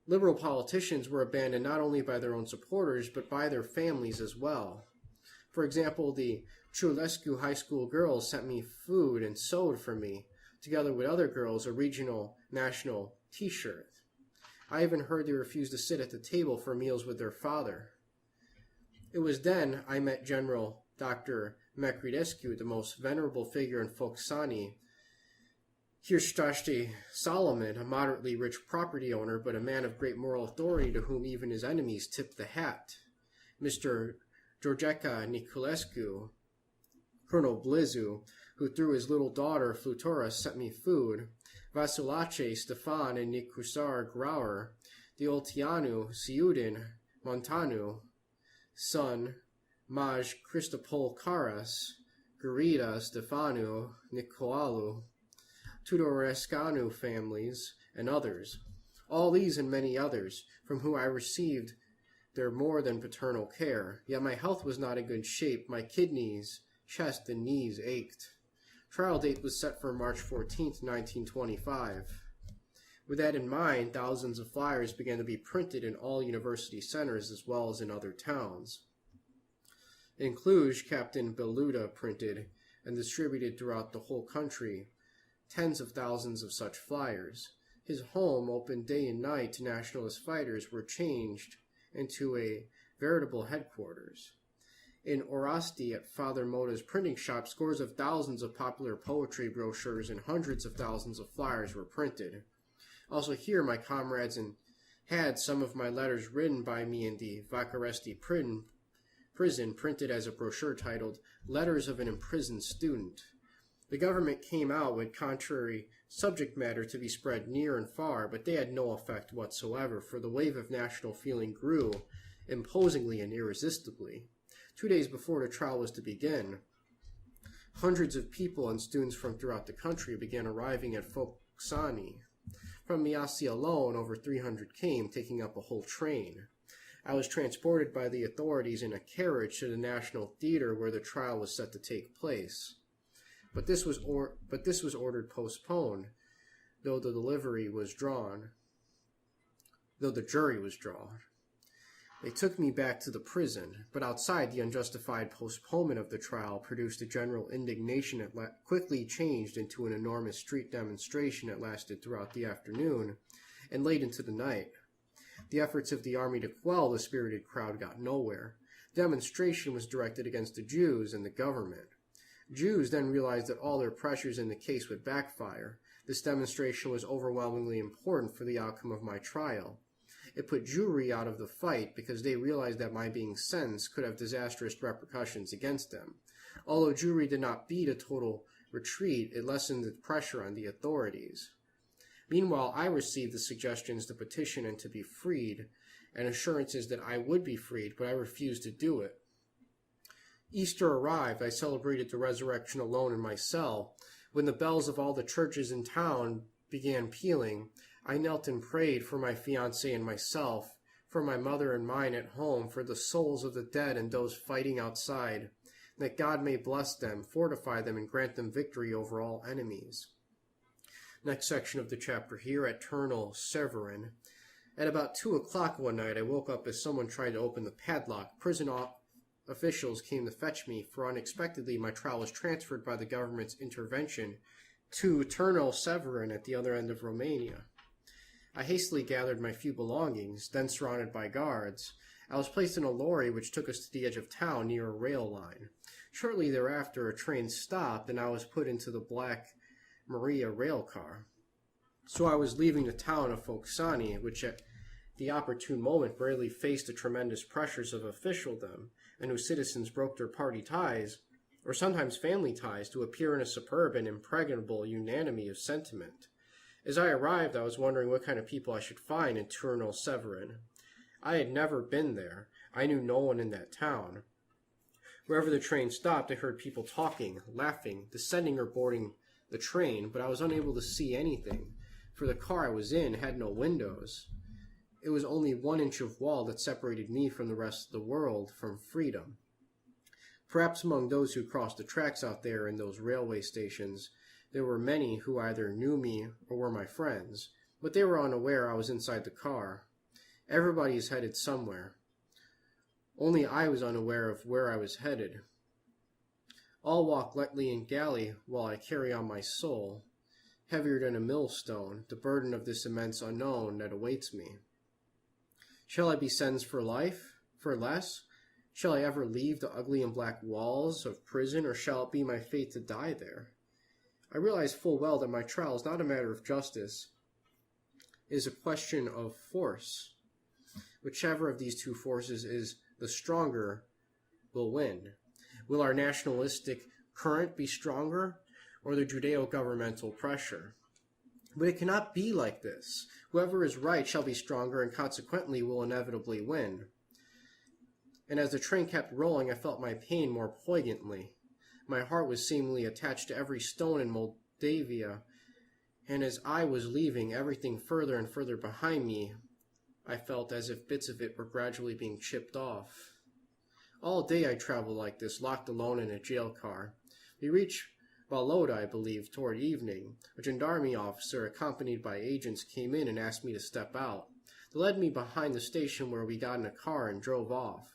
Liberal politicians were abandoned not only by their own supporters, but by their families as well. For example, the Ciuculescu high school girls sent me food and sewed for me. Together with other girls, a regional national t-shirt. I even heard they refused to sit at the table for meals with their father. It was then I met General Dr. Mecridescu, the most venerable figure in Foksani. Hirstaste Solomon, a moderately rich property owner, but a man of great moral authority to whom even his enemies tipped the hat. Mr. Georgeta Niculescu, Colonel Blizu, who through his little daughter Flutura sent me food, Vasulace Stefan and Nikusar Grauer, the Oltianu Siudin Montanu, son Maj Cristopol Caras, Garida Stefanu Nicolalu, Tudorescanu families, and others. All these and many others, from whom I received their more than paternal care. Yet my health was not in good shape. My kidneys, chest, and knees ached. Trial date was set for March 14th, 1925. With that in mind, thousands of flyers began to be printed in all university centers as well as in other towns. In Cluj, Captain Beluda printed and distributed throughout the whole country tens of thousands of such flyers. His home, open day and night to nationalist fighters, were changed into a veritable headquarters. In Orasti, at Father Moda's printing shop, scores of thousands of popular poetry brochures and hundreds of thousands of flyers were printed. Also here, my comrades had some of my letters written by me in the Vakaresti prison printed as a brochure titled Letters of an Imprisoned Student. The government came out with contrary subject matter to be spread near and far, but they had no effect whatsoever, for the wave of national feeling grew imposingly and irresistibly. 2 days before the trial was to begin, hundreds of people and students from throughout the country began arriving at Foksani. From Miasi alone, over 300 came, taking up a whole train. I was transported by the authorities in a carriage to the National Theater where the trial was set to take place. But this was ordered postponed, though the jury was drawn. They took me back to the prison, but outside the unjustified postponement of the trial produced a general indignation that quickly changed into an enormous street demonstration that lasted throughout the afternoon and late into the night. The efforts of the army to quell the spirited crowd got nowhere. The demonstration was directed against the Jews and the government. Jews then realized that all their pressures in the case would backfire. This demonstration was overwhelmingly important for the outcome of my trial. It put Jewry out of the fight because they realized that my being sentenced could have disastrous repercussions against them. Although Jewry did not beat a total retreat, it lessened the pressure on the authorities. Meanwhile, I received the suggestions to petition and to be freed, and assurances that I would be freed, but I refused to do it. Easter arrived. I celebrated the resurrection alone in my cell. When the bells of all the churches in town began pealing, I knelt and prayed for my fiancé and myself, for my mother and mine at home, for the souls of the dead and those fighting outside, that God may bless them, fortify them, and grant them victory over all enemies. Next section of the chapter here, Eternal Severin. At about 2 o'clock one night, I woke up as someone tried to open the padlock. Prison officials came to fetch me, for unexpectedly my trial was transferred by the government's intervention to Eternal Severin at the other end of Romania. I hastily gathered my few belongings, then surrounded by guards. I was placed in a lorry which took us to the edge of town near a rail line. Shortly thereafter, a train stopped, and I was put into the Black Maria rail car. So I was leaving the town of Foksani, which at the opportune moment bravely faced the tremendous pressures of officialdom, and whose citizens broke their party ties, or sometimes family ties, to appear in a superb and impregnable unanimity of sentiment. As I arrived, I was wondering what kind of people I should find in Eternal Severin. I had never been there. I knew no one in that town. Wherever the train stopped, I heard people talking, laughing, descending or boarding the train, but I was unable to see anything, for the car I was in had no windows. It was only 1 inch of wall that separated me from the rest of the world, from freedom. Perhaps among those who crossed the tracks out there in those railway stations, there were many who either knew me or were my friends, but they were unaware I was inside the car. Everybody is headed somewhere. Only I was unaware of where I was headed. All walk lightly and gaily while I carry on my soul. heavier than a millstone, the burden of this immense unknown that awaits me. Shall I be sentenced for life? For less? Shall I ever leave the ugly and black walls of prison, or shall it be my fate to die there? I realize full well that my trial is not a matter of justice. It is a question of force. Whichever of these two forces is the stronger will win. Will our nationalistic current be stronger, or the Judeo-governmental pressure? But it cannot be like this. Whoever is right shall be stronger and consequently will inevitably win. And as the train kept rolling, I felt my pain more poignantly. My heart was seemingly attached to every stone in Moldavia, and as I was leaving everything further and further behind me, I felt as if bits of it were gradually being chipped off. All day I traveled like this, locked alone in a jail car. We reached Valoda, I believe, toward evening. A gendarmerie officer, accompanied by agents, came in and asked me to step out. They led me behind the station where we got in a car and drove off.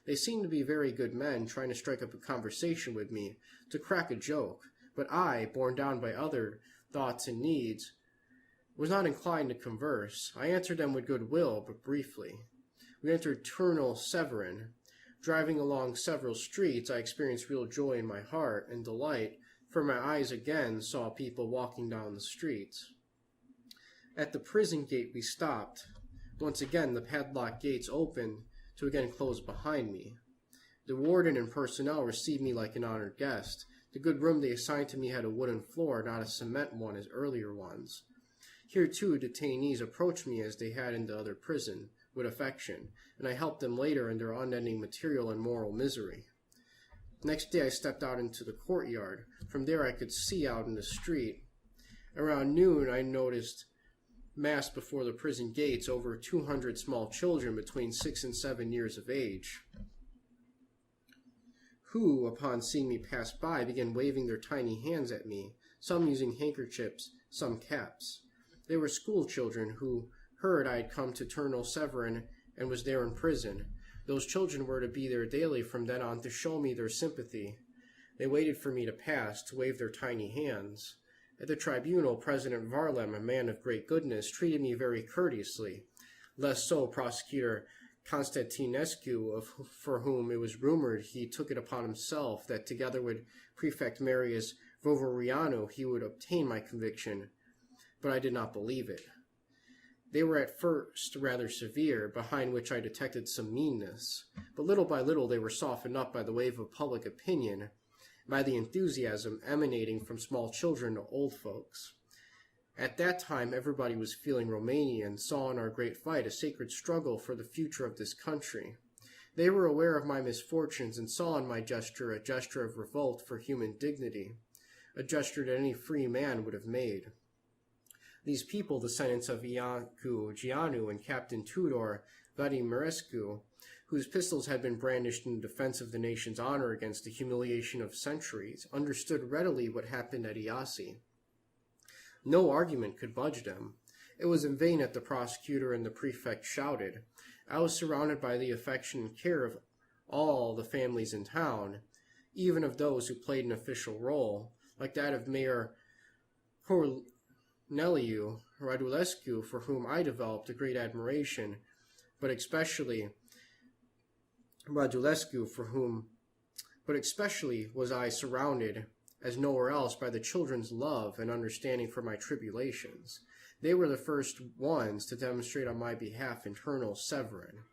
They seemed to be very good men, trying to strike up a conversation with me, to crack a joke, but I, borne down by other thoughts and needs, was not inclined to converse. I answered them with good will, but briefly. We entered Turnal Severin. Driving along several streets, I experienced real joy in my heart and delight, for my eyes again saw people walking down the streets. At the prison gate we stopped. Once again the padlocked gates opened, to again close behind me. The warden and personnel received me like an honored guest. The good room they assigned to me had a wooden floor, not a cement one as earlier ones. Here, too, detainees approached me as they had in the other prison, with affection, and I helped them later in their unending material and moral misery. Next day I stepped out into the courtyard. From there I could see out in the street. Around noon I noticed massed before the prison gates over 200 small children between 6 and 7 years of age, who, upon seeing me pass by, began waving their tiny hands at me, some using handkerchiefs, some caps. They were school children who heard I had come to Turnal Severin and was there in prison. Those children were to be there daily from then on to show me their sympathy. They waited for me to pass, to wave their tiny hands. At the tribunal, President Varlem, a man of great goodness, treated me very courteously. Less so Prosecutor Constantinescu, for whom it was rumored he took it upon himself that together with Prefect Marius Vovorianu he would obtain my conviction. But I did not believe it. They were at first rather severe, behind which I detected some meanness, but little by little they were softened up by the wave of public opinion, by the enthusiasm emanating from small children to old folks. At that time everybody was feeling Romania and saw in our great fight a sacred struggle for the future of this country. They were aware of my misfortunes and saw in my gesture a gesture of revolt for human dignity, a gesture that any free man would have made. These people, descendants of Iancu Gianu and Captain Tudor Vladimirescu, whose pistols had been brandished in defense of the nation's honor against the humiliation of centuries, understood readily what happened at Iasi. No argument could budge them. It was in vain that the prosecutor and the prefect shouted. I was surrounded by the affection and care of all the families in town, even of those who played an official role, like that of Mayor Corneliu Radulescu, for whom I developed a great admiration, but especially was I surrounded, as nowhere else, by the children's love and understanding for my tribulations. They were the first ones to demonstrate on my behalf in Turnal Severin.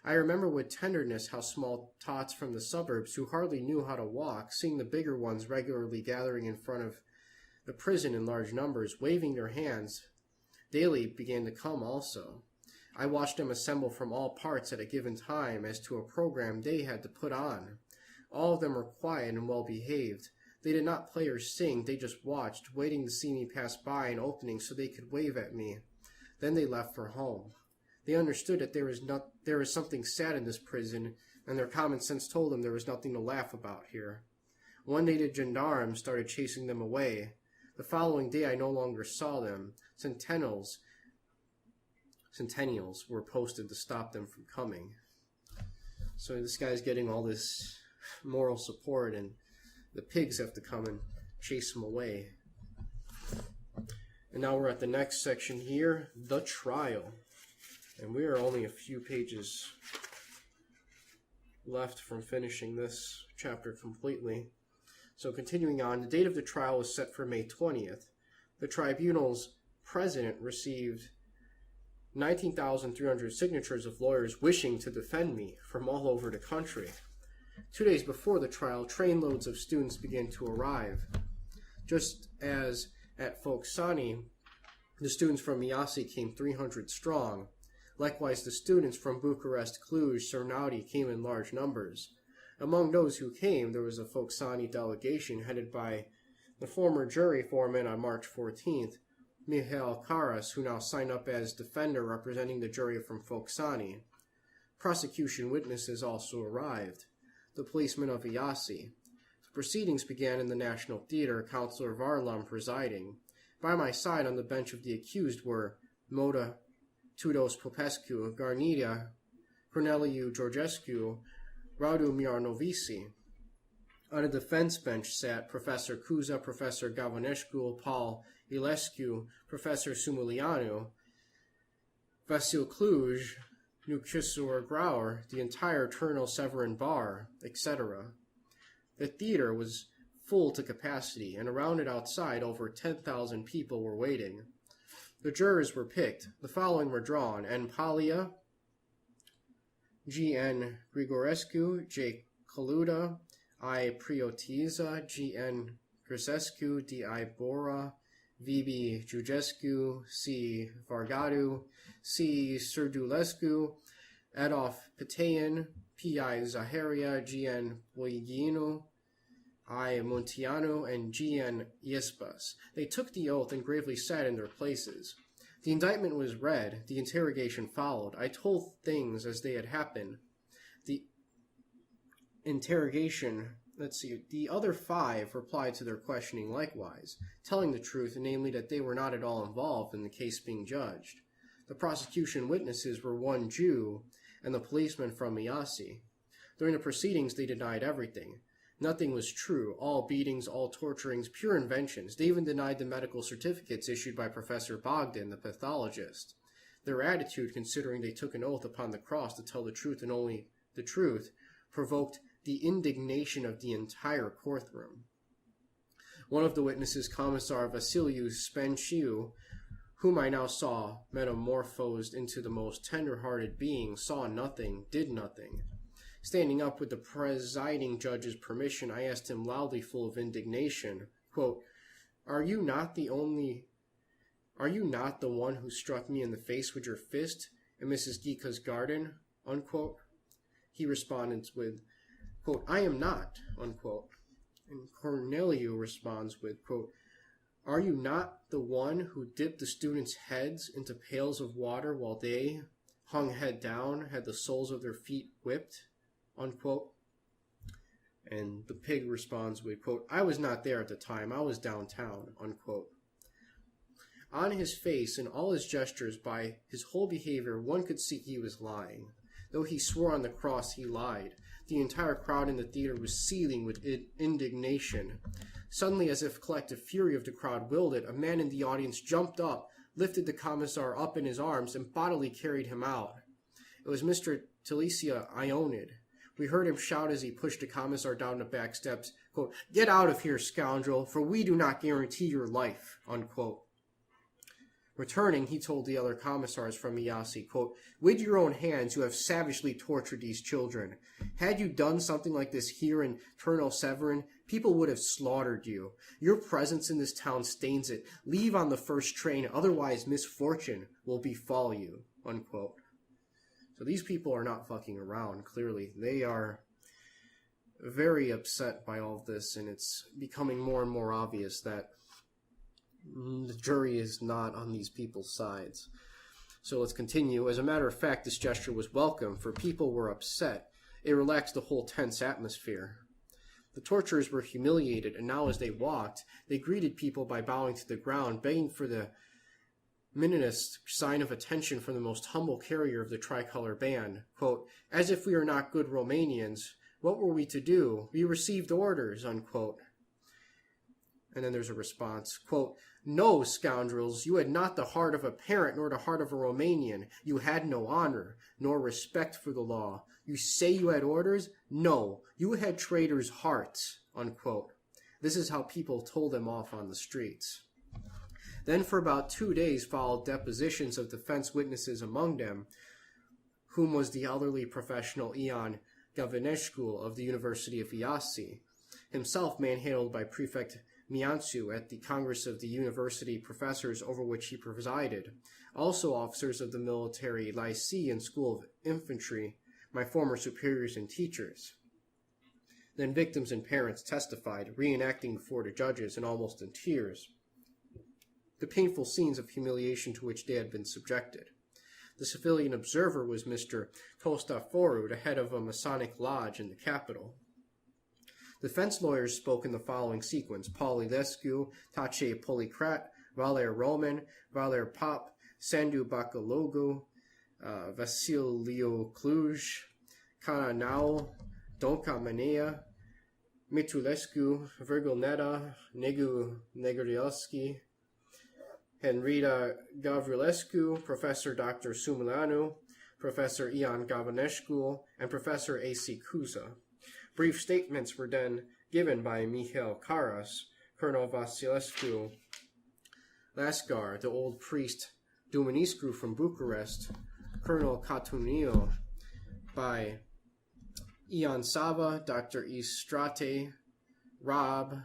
I remember with tenderness how small tots from the suburbs, who hardly knew how to walk, seeing the bigger ones regularly gathering in front of the prison in large numbers, waving their hands, daily began to come also. I watched them assemble from all parts at a given time as to a program they had to put on. All of them were quiet and well behaved. They did not play or sing, they just watched, waiting to see me pass by an opening so they could wave at me. Then they left for home. They understood that there was something sad in this prison, and their common sense told them there was nothing to laugh about here. One day the gendarmes started chasing them away. The following day I no longer saw them. Sentinels were posted to stop them from coming. So this guy's getting all this moral support, and the pigs have to come and chase him away. And now we're at the next section here, the trial. And we are only a few pages left from finishing this chapter completely. So continuing on, the date of the trial was set for May 20th. The tribunal's president received 19,300 signatures of lawyers wishing to defend me from all over the country. 2 days before the trial, trainloads of students began to arrive. Just as at Foksani, the students from Iasi came 300 strong. Likewise, the students from Bucharest, Cluj, Cernaudi came in large numbers. Among those who came, there was a Foksani delegation headed by the former jury foreman on March 14th, Mihail Karas, who now signed up as defender representing the jury from Foksani. Prosecution witnesses also arrived. The policemen of Iasi. The proceedings began in the National Theater, Councillor Varlam presiding. By my side on the bench of the accused were Moda Tudos Popescu, Garnida, Corneliu Georgescu, Radu Miarnovici. On the defense bench sat Professor Cuza, Professor Gavanescu, Paul Ilescu, Professor Sumulianu, Vasil Cluj, Nuchisur Grauer, the entire Ternal Severin Bar, etc. The theater was full to capacity, and around it outside over 10,000 people were waiting. The jurors were picked. The following were drawn: N. Palia, G. N. Grigorescu, J. Kaluda, I. Priotiza, G. N. Grisescu, D. I. Bora, V. B. Jugescu, C. Vargadu, C. Serdulescu, Adolf Patayan, P. I. Zaharia, G. N. Boigino, I. Montiano, and G. N. Yespas. They took the oath and gravely sat in their places. The indictment was read. The interrogation followed. I told things as they had happened. The interrogation, the other 5 replied to their questioning likewise, telling the truth, namely that they were not at all involved in the case being judged. The prosecution witnesses were one Jew and the policeman from Iasi. During the proceedings, they denied everything. Nothing was true. All beatings, all torturings, pure inventions. They even denied the medical certificates issued by Professor Bogdan, the pathologist. Their attitude, considering they took an oath upon the cross to tell the truth and only the truth, provoked the indignation of the entire courtroom. One of the witnesses, Commissar Vasiliu Spenciu, whom I now saw metamorphosed into the most tender-hearted being, saw nothing, did nothing. Standing up with the presiding judge's permission, I asked him loudly, full of indignation, quote, Are you not the one who struck me in the face with your fist in Mrs. Gika's garden? Unquote. He responded with, quote, I am not, unquote. And Corneliu responds with, quote, Are you not the one who dipped the students' heads into pails of water while they, hung head down, had the soles of their feet whipped? Unquote. And the pig responds with, quote, I was not there at the time. I was downtown, unquote. On his face and all his gestures, by his whole behavior, one could see he was lying. Though he swore on the cross, he lied. The entire crowd in the theater was seething with indignation. Suddenly, as if collective fury of the crowd willed it, a man in the audience jumped up, lifted the commissar up in his arms, and bodily carried him out. It was Mr. Telesia Ionid. We heard him shout as he pushed the commissar down the back steps, quote, Get out of here, scoundrel, for we do not guarantee your life, unquote. Returning, he told the other commissars from Iasi, quote, With your own hands you have savagely tortured these children. Had you done something like this here in Ternal Severin, people would have slaughtered you. Your presence in this town stains it. Leave on the first train, otherwise misfortune will befall you, unquote. So these people are not fucking around, clearly. They are very upset by all of this, and it's becoming more and more obvious that the jury is not on these people's sides. So let's continue. As a matter of fact, this gesture was welcome, for people were upset. It relaxed the whole tense atmosphere. The torturers were humiliated, and now as they walked, they greeted people by bowing to the ground, begging for the minutest sign of attention from the most humble carrier of the tricolor band. Quote, As if we are not good Romanians, what were we to do? We received orders, unquote. And then there's a response, quote, No, scoundrels, you had not the heart of a parent nor the heart of a Romanian. You had no honor, nor respect for the law. You say you had orders? No, you had traitors' hearts, unquote. This is how people told them off on the streets. Then for about 2 days followed depositions of defense witnesses, among them whom was the elderly professional Ion Gavinescu of the University of Iasi, himself manhandled by Prefect Miancu at the Congress of the University professors over which he presided, also officers of the military lycée and School of Infantry, my former superiors and teachers. Then victims and parents testified, reenacting before the judges and almost in tears the painful scenes of humiliation to which they had been subjected. The civilian observer was Mr. Tostaforu, the head of a Masonic lodge in the capital. Defense lawyers spoke in the following sequence: Paulilescu, Tace Policrat, Valer Roman, Valer Pop, Sandu Bacalogu, Vasilio Cluj, Cananau, Donca Manea, Mitulescu, Virgil Neta, Negu Negrielski, Henrita Gavrilescu, Professor Dr. Sumilanu, Professor Ion Gavinescu, and Professor A.C. Cuza. Brief statements were then given by Mihail Karas, Colonel Vasilescu Lascar, the old priest Duminescu from Bucharest, Colonel Catunio, by Ion Sava, Dr. Istrate, Rob,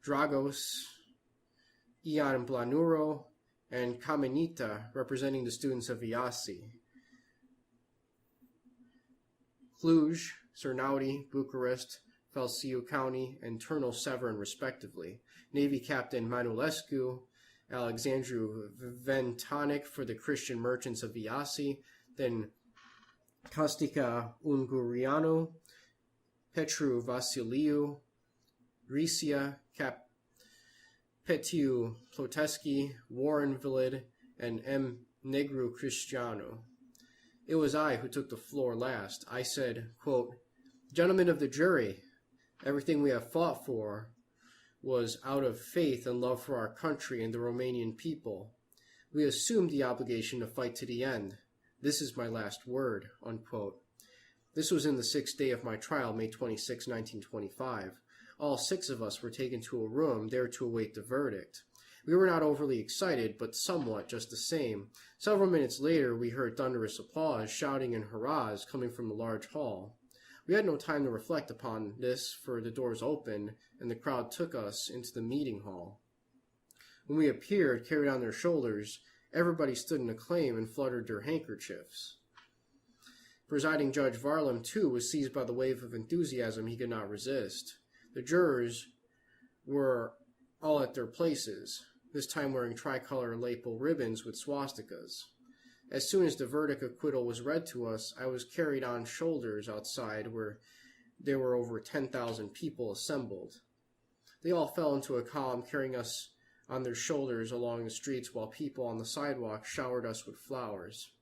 Dragos, Ion Blanuro, and Kamenita, representing the students of Iasi. Cluj, Cernaudi, Bucharest, Felsiu County, and Turnul Severin, respectively. Navy Captain Manulescu, Alexandru Ventanic for the Christian merchants of Iasi, then Costica Ungurianu, Petru Vasiliu, Risia, Petiu Ploteschi, Warren Vilid, and M. Negru Cristiano. It was I who took the floor last. I said, quote, "Gentlemen of the jury, everything we have fought for was out of faith and love for our country and the Romanian people. We assumed the obligation to fight to the end. This is my last word," unquote. This was in the 6th day of my trial, May 26, 1925. All 6 of us were taken to a room there to await the verdict. We were not overly excited, but somewhat just the same. Several minutes later, we heard thunderous applause, shouting, and hurrahs coming from the large hall. We had no time to reflect upon this, for the doors opened, and the crowd took us into the meeting hall. When we appeared, carried on their shoulders, everybody stood in acclaim and fluttered their handkerchiefs. Presiding Judge Varlam, too, was seized by the wave of enthusiasm he could not resist. The jurors were all at their places, this time wearing tricolor lapel ribbons with swastikas. As soon as the verdict acquittal was read to us, I was carried on shoulders outside, where there were over 10,000 people assembled. They all fell into a column, carrying us on their shoulders along the streets, while people on the sidewalk showered us with flowers.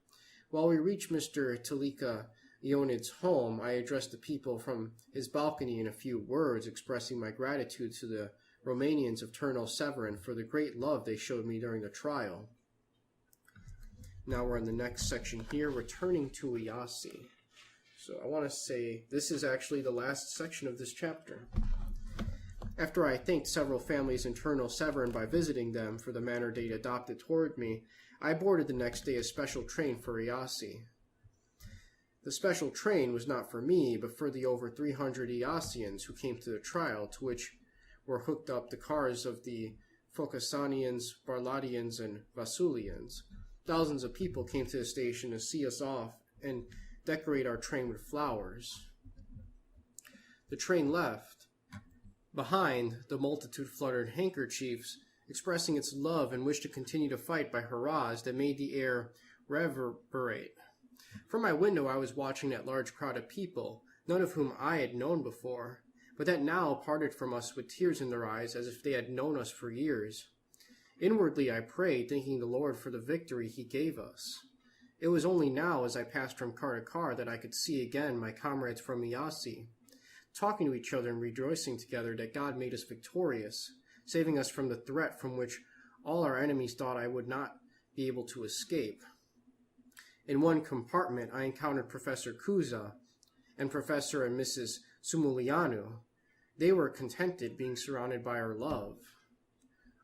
While we reached Mr. Talika Ionid's home, I addressed the people from his balcony in a few words, expressing my gratitude to the Romanians of Turnul Severin for the great love they showed me during the trial. Now we're in the next section here, returning to Iasi. So I want to say this is actually the last section of this chapter. After I thanked several families in Turnul Severin by visiting them for the manner they adopted toward me, I boarded the next day a special train for Iasi. The special train was not for me, but for the over 300 Iasians who came to the trial, to which were hooked up the cars of the Focasanians, Barladians, and Vasulians. Thousands of people came to the station to see us off and decorate our train with flowers. The train left. Behind, the multitude fluttered handkerchiefs, expressing its love and wish to continue to fight by hurrahs that made the air reverberate. From my window I was watching that large crowd of people, none of whom I had known before, but that now parted from us with tears in their eyes as if they had known us for years. Inwardly I prayed, thanking the Lord for the victory he gave us. It was only now, as I passed from car to car, that I could see again my comrades from Iasi, talking to each other and rejoicing together that God made us victorious, saving us from the threat from which all our enemies thought I would not be able to escape. In one compartment, I encountered Professor Cuza and Professor and Mrs. Sumulianu. They were contented being surrounded by our love.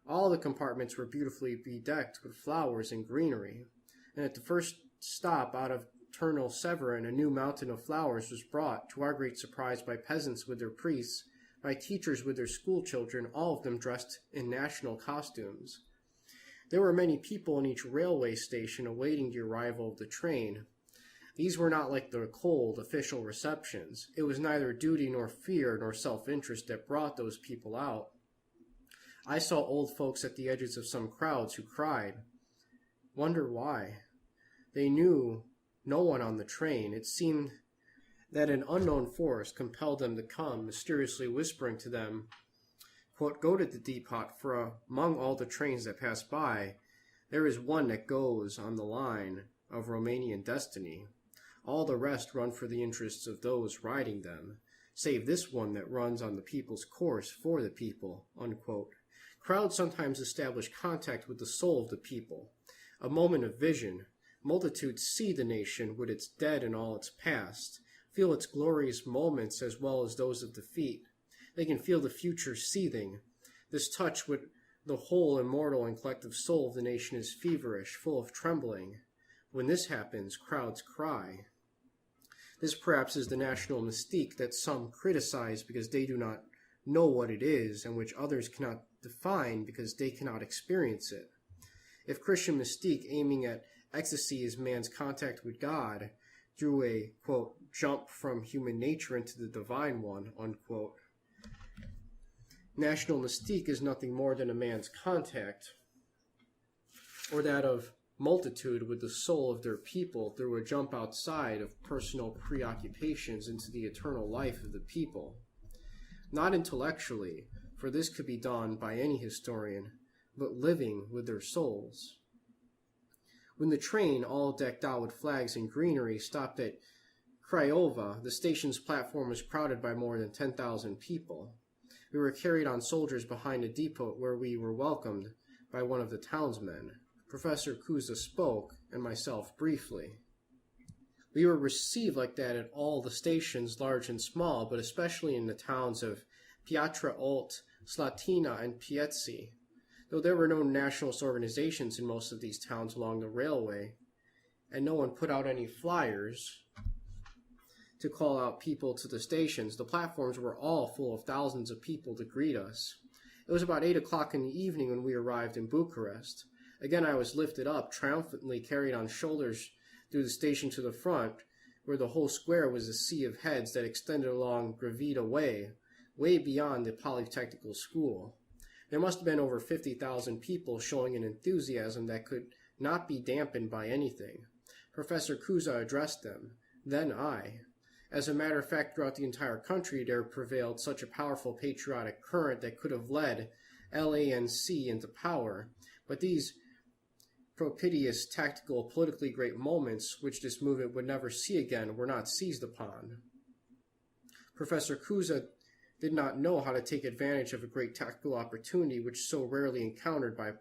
All the compartments were beautifully bedecked with flowers and greenery, and at the first stop out of Ternal Severin, a new mountain of flowers was brought, to our great surprise, by peasants with their priests, by teachers with their school children, all of them dressed in national costumes. There were many people in each railway station awaiting the arrival of the train. These were not like the cold, official receptions. It was neither duty nor fear nor self-interest that brought those people out. I saw old folks at the edges of some crowds who cried. Wonder why? They knew no one on the train. It seemed that an unknown force compelled them to come, mysteriously whispering to them, quote, "Go to the depot, for among all the trains that pass by, there is one that goes on the line of Romanian destiny. All the rest run for the interests of those riding them, save this one that runs on the people's course for the people," unquote. Crowds sometimes establish contact with the soul of the people, a moment of vision. Multitudes see the nation with its dead and all its past, feel its glorious moments as well as those of defeat. They can feel the future seething. This touch with the whole immortal and collective soul of the nation is feverish, full of trembling. When this happens, crowds cry. This perhaps is the national mystique that some criticize because they do not know what it is, and which others cannot define because they cannot experience it. If Christian mystique aiming at ecstasy is man's contact with God through a, quote, jump from human nature into the divine one, unquote, national mystique is nothing more than a man's contact, or that of multitude with the soul of their people through a jump outside of personal preoccupations into the eternal life of the people. Not intellectually, for this could be done by any historian, but living with their souls. When the train, all decked out with flags and greenery, stopped at Craiova, the station's platform was crowded by more than 10,000 people. We were carried on soldiers behind a depot where we were welcomed by one of the townsmen. Professor Cuza spoke, and myself briefly. We were received like that at all the stations, large and small, but especially in the towns of Piatra Olt, Slatina, and Pietzi. Though there were no nationalist organizations in most of these towns along the railway, and no one put out any flyers to call out people to the stations, the platforms were all full of thousands of people to greet us. It was about 8 o'clock in the evening when we arrived in Bucharest. Again I was lifted up, triumphantly carried on shoulders through the station to the front, where the whole square was a sea of heads that extended along Gravita Way, way beyond the Polytechnical School. There must have been over 50,000 people showing an enthusiasm that could not be dampened by anything. Professor Cuza addressed them, then I. As a matter of fact, throughout the entire country there prevailed such a powerful patriotic current that could have led LANC into power, but these propitious, tactical, politically great moments, which this movement would never see again, were not seized upon. Professor Cuza did not know how to take advantage of a great tactical opportunity which is so rarely encountered by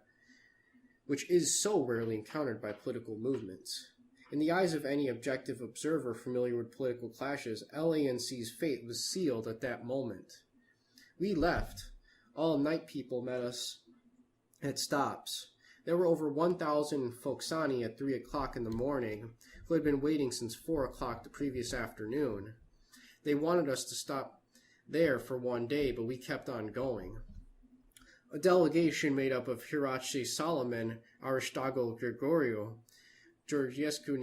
political movements. In the eyes of any objective observer familiar with political clashes, LANC's fate was sealed at that moment. We left. All night people met us at stops. There were over 1,000 Foxani at 3 o'clock in the morning who had been waiting since 4 o'clock the previous afternoon. They wanted us to stop there for one day, but we kept on going. A delegation made up of Hirache Solomon, Aristogo Gregorio, Georgescu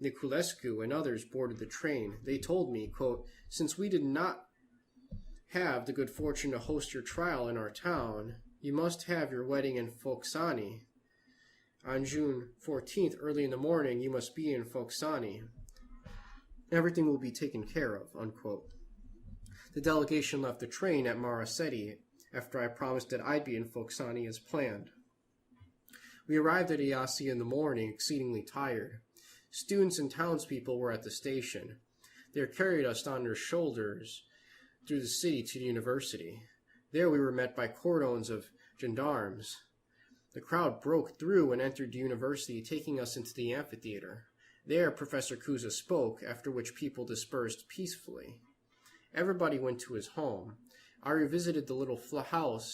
Niculescu, and others boarded the train. They told me, quote, "Since we did not have the good fortune to host your trial in our town, you must have your wedding in Foxani. On June 14th, early in the morning, you must be in Foxani. Everything will be taken care of," unquote. The delegation left the train at Maracetti after I promised that I'd be in Foxani as planned. We arrived at Iasi in the morning, exceedingly tired. Students and townspeople were at the station. They carried us on their shoulders through the city to the university. There we were met by cordons of gendarmes. The crowd broke through and entered the university, taking us into the amphitheater. There Professor Kuza spoke, after which people dispersed peacefully. Everybody went to his home. I revisited the little house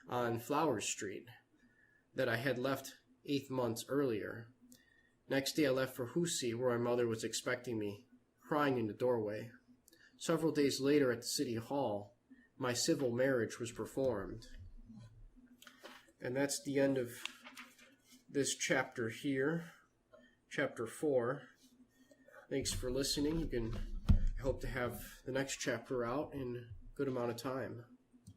on Flower Street that I had left 8 months earlier. Next day I left for Husi, where my mother was expecting me, crying in the doorway. Several days later at the city hall, my civil marriage was performed. And that's the end of this chapter here, chapter 4. Thanks for listening. I hope to have the next chapter out in a good amount of time.